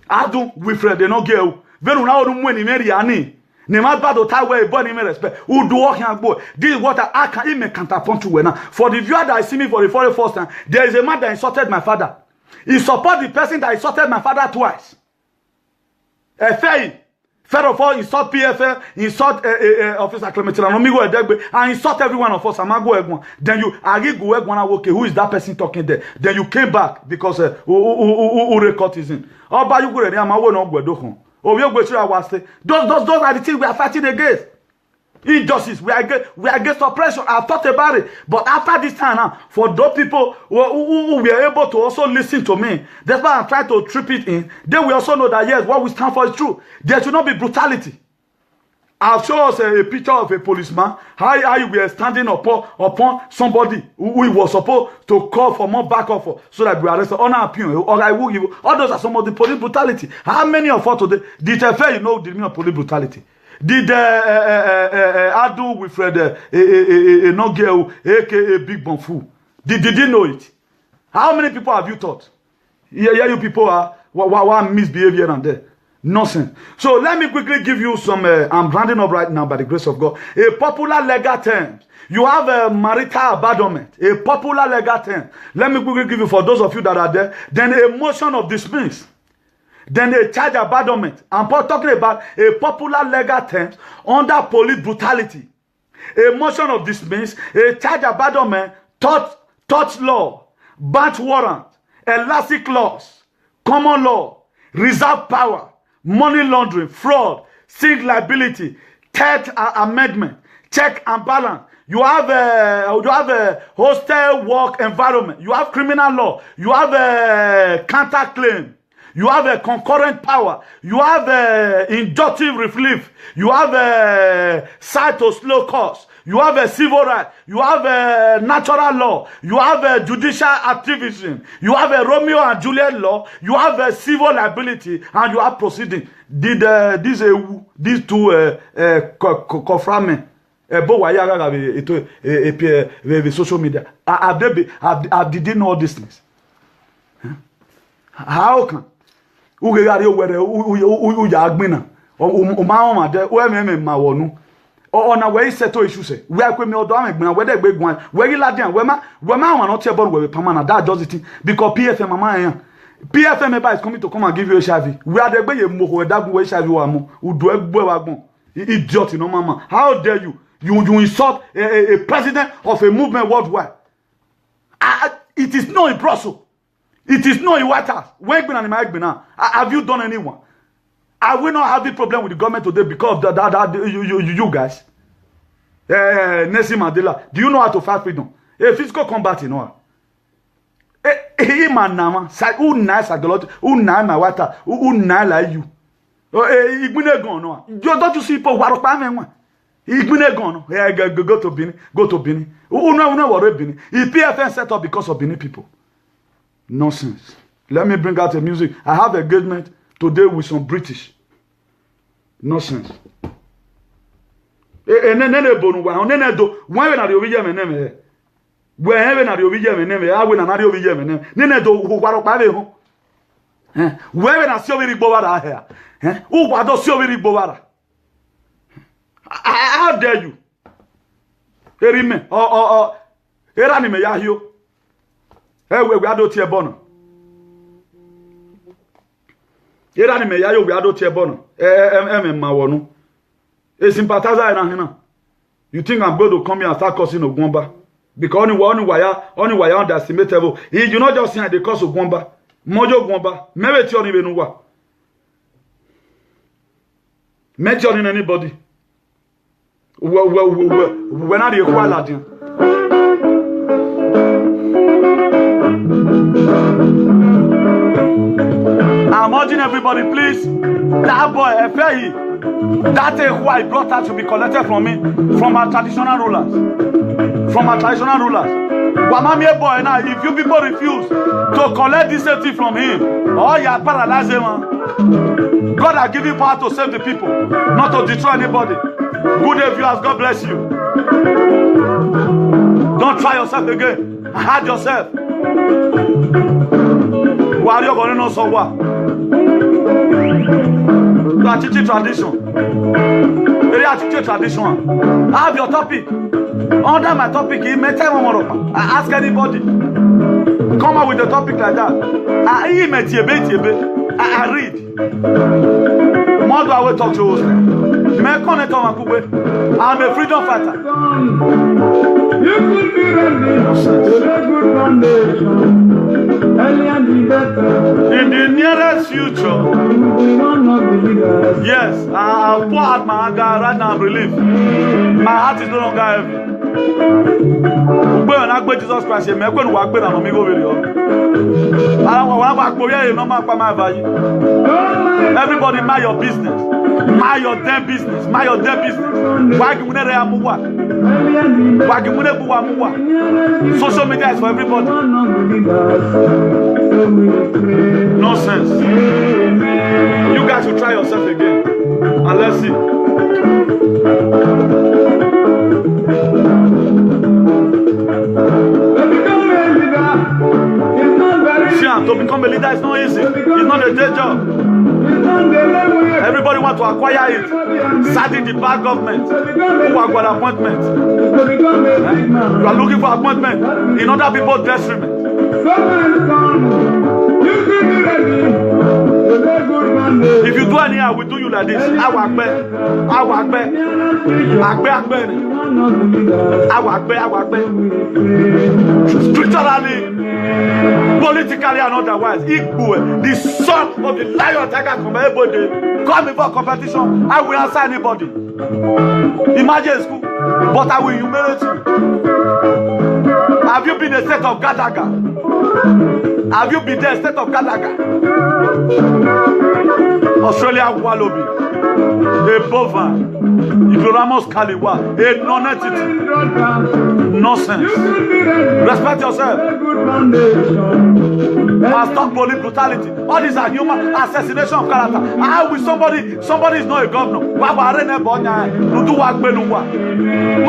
I do with Fred, they no girl, very now money, Mary Annie. Nemato Tawe, body me respect, who do walking out boy. This is what I can even counterpunch you now. For the viewer that I see me for the very first time, there is a man that insulted my father. He supports the person that insulted my father twice. First of all, insult PFL, insult Officer Clementine Omigo Edegbe, and insult every one of us. Then you okay, who is that person talking there? Then you came back because who record is in. Oh, but you go there, I'm away no go. Oh, we go to our state. Those are the things we are fighting against. Injustice, we are against oppression. I thought about it, but after this time now, for those people who were able to also listen to me, that's why I'm trying to trip it in. Then we also know that yes, what we stand for is true. There should not be brutality. I'll show us a picture of a policeman, how you were standing upon somebody who was supposed to call for more backup for, so that we arrest on our appeal, or I will give you. All those are some of the police brutality. How many of us today did fair you know the meaning of police brutality? Did Adu Wilfred Nogel, aka Big Bonfu, did you know it? How many people have you taught? Yeah, you people are what misbehavior and there. Nonsense. So let me quickly give you some, I'm rounding up right now by the grace of God. A popular legal term. You have a marital abandonment. A popular legal term. Let me quickly give you for those of you that are there. Then a motion of dismiss. Then a charge abandonment. I'm talking about a popular legal term under police brutality. A motion of dismiss, a charge abandonment, touch law, batch warrant, elastic laws, common law, reserve power, money laundering, fraud, civil liability, third amendment, check and balance. You have a hostile work environment. You have criminal law. You have a counterclaim. You have a concurrent power. You have a inductive relief. You have a side to slow cost. You have a civil right. You have a natural law. You have a judicial activism. You have a Romeo and Juliet law. You have a civil liability, and you have proceeding. Did these two confirm? Social media. Did they know all these things? How can? Ugegari were yagbina o de o ma wonu ona we settle issues we akwemi odo amegbina we de gbegun we ladian we ma wan not tell we permanent that does it because PFM mama PFM is coming to come and give you HIV we are the gbe ye mo dagun we HIV wa mu udo egbo wa gun idiot no mama how dare you insult a president of a movement worldwide. It is not in Brussels. It is not in White House. Have you done anyone? Are we not having problem with the government today because of that you guys? Nelson Mandela, do you know how to fight freedom? A physical combat, you know. Who nice who nice my water, who nice like you. Don't you see people who are coming? Go to Benin. Go to Benin. Who know what Benin? If PFN set up because of Benin people. Nonsense. Let me bring out the music. I have engagement today with some British. Nonsense. How dare you? Erime era ni me yahio. We ado tie bono. Era ni me yahio we ado tie bono. Ma wonu. E sympathizer na hina. You think I'm going to come here and start cursing Ogwumba? Because only why underestimatable. You not just saying the curse Ogwumba. Mojo Ogwumba. Maybe it's only benuwa. Mention anybody. When are you qualified? I'm urging everybody, please. That boy, that who I brought her to be collected from me, from our traditional rulers. Wamamie boy, now, if you people refuse to collect this safety from him, oh, you are paralyzed, man. God has given you power to save the people, not to destroy anybody. Good day, viewers. God bless you. Don't try yourself again. Hide yourself. Why are you going to know so what? That's a tradition. Very tradition. I have your topic. Under my topic, I ask anybody. Come up with a topic like that. I read. More do I will talk to you. I'm a freedom fighter. You could be ready to a good foundation. In the nearest future, yes, I'll pour out my anger right now and relief. My heart is no longer heavy. When I go Jesus Christ, I'm going to walk with an amigo video. Everybody mind your business. Mind your damn business. Mind your damn business. Social media is for everybody. Nonsense. You guys should try yourself again. And let's see. To become a leader is not easy. It's not a day job. Everybody wants to acquire it. Sadly, the bad government who have got appointments. You are looking for appointment in other people's detriment. If you do anyhow, we do you like this. Spiritually, politically, and otherwise, equal. The son of the lion tiger come before competition. I will answer anybody. Imagine school, but I will humiliate you. Have you been a state of Gadaga? Have you been there, state of Gadaga? Australia Wallaby, a bovine, Ignoramus Kaliwa, a non-entity. Nonsense. Respect yourself. And stop police brutality. All these are human assassination of character. How will somebody is not a governor? No,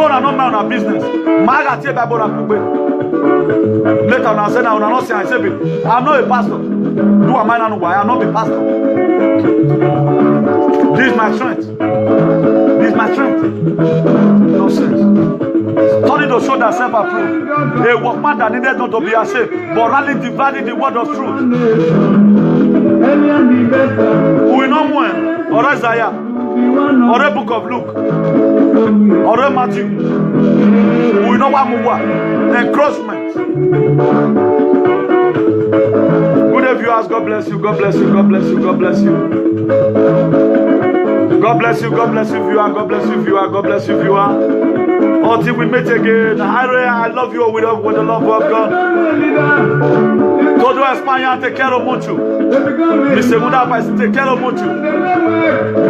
not man on business. Later, I said, I'm not saying, I'm not a pastor. Who am I now? Why? I'm not a pastor. This is my strength. This is my strength. Nonsense. Study to show that self-approved. A workman that needed not to be ashamed, but rather dividing the word of truth. We know when, or Isaiah, or a book of Luke, or a Matthew. We know what more. Encroachment. Good day, viewers. God bless you. God bless you. God bless you. God bless you. God bless you. God bless you, viewer. God bless you, viewer. God bless you, viewer. Until we meet again. I love you with the love of God. Todo España te quiero mucho. Mi segunda país te quiero mucho.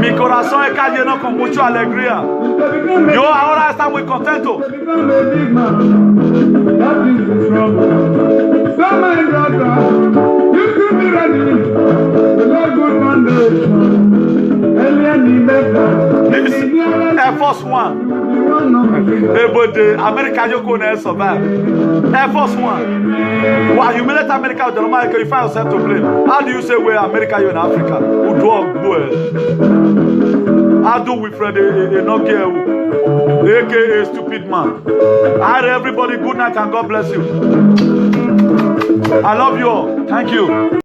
Mi corazón está lleno con mucha alegría. Yo ahora estoy muy contento. This Air Force One. America, you couldn't survive. Air Force One. Why humiliate America with the America? You find yourself to blame. How do you say we're America, you're in Africa? Who do boy? How do we friend a Nokia, aka stupid man? Hi, everybody. Good night and God bless you. I love you all. Thank you.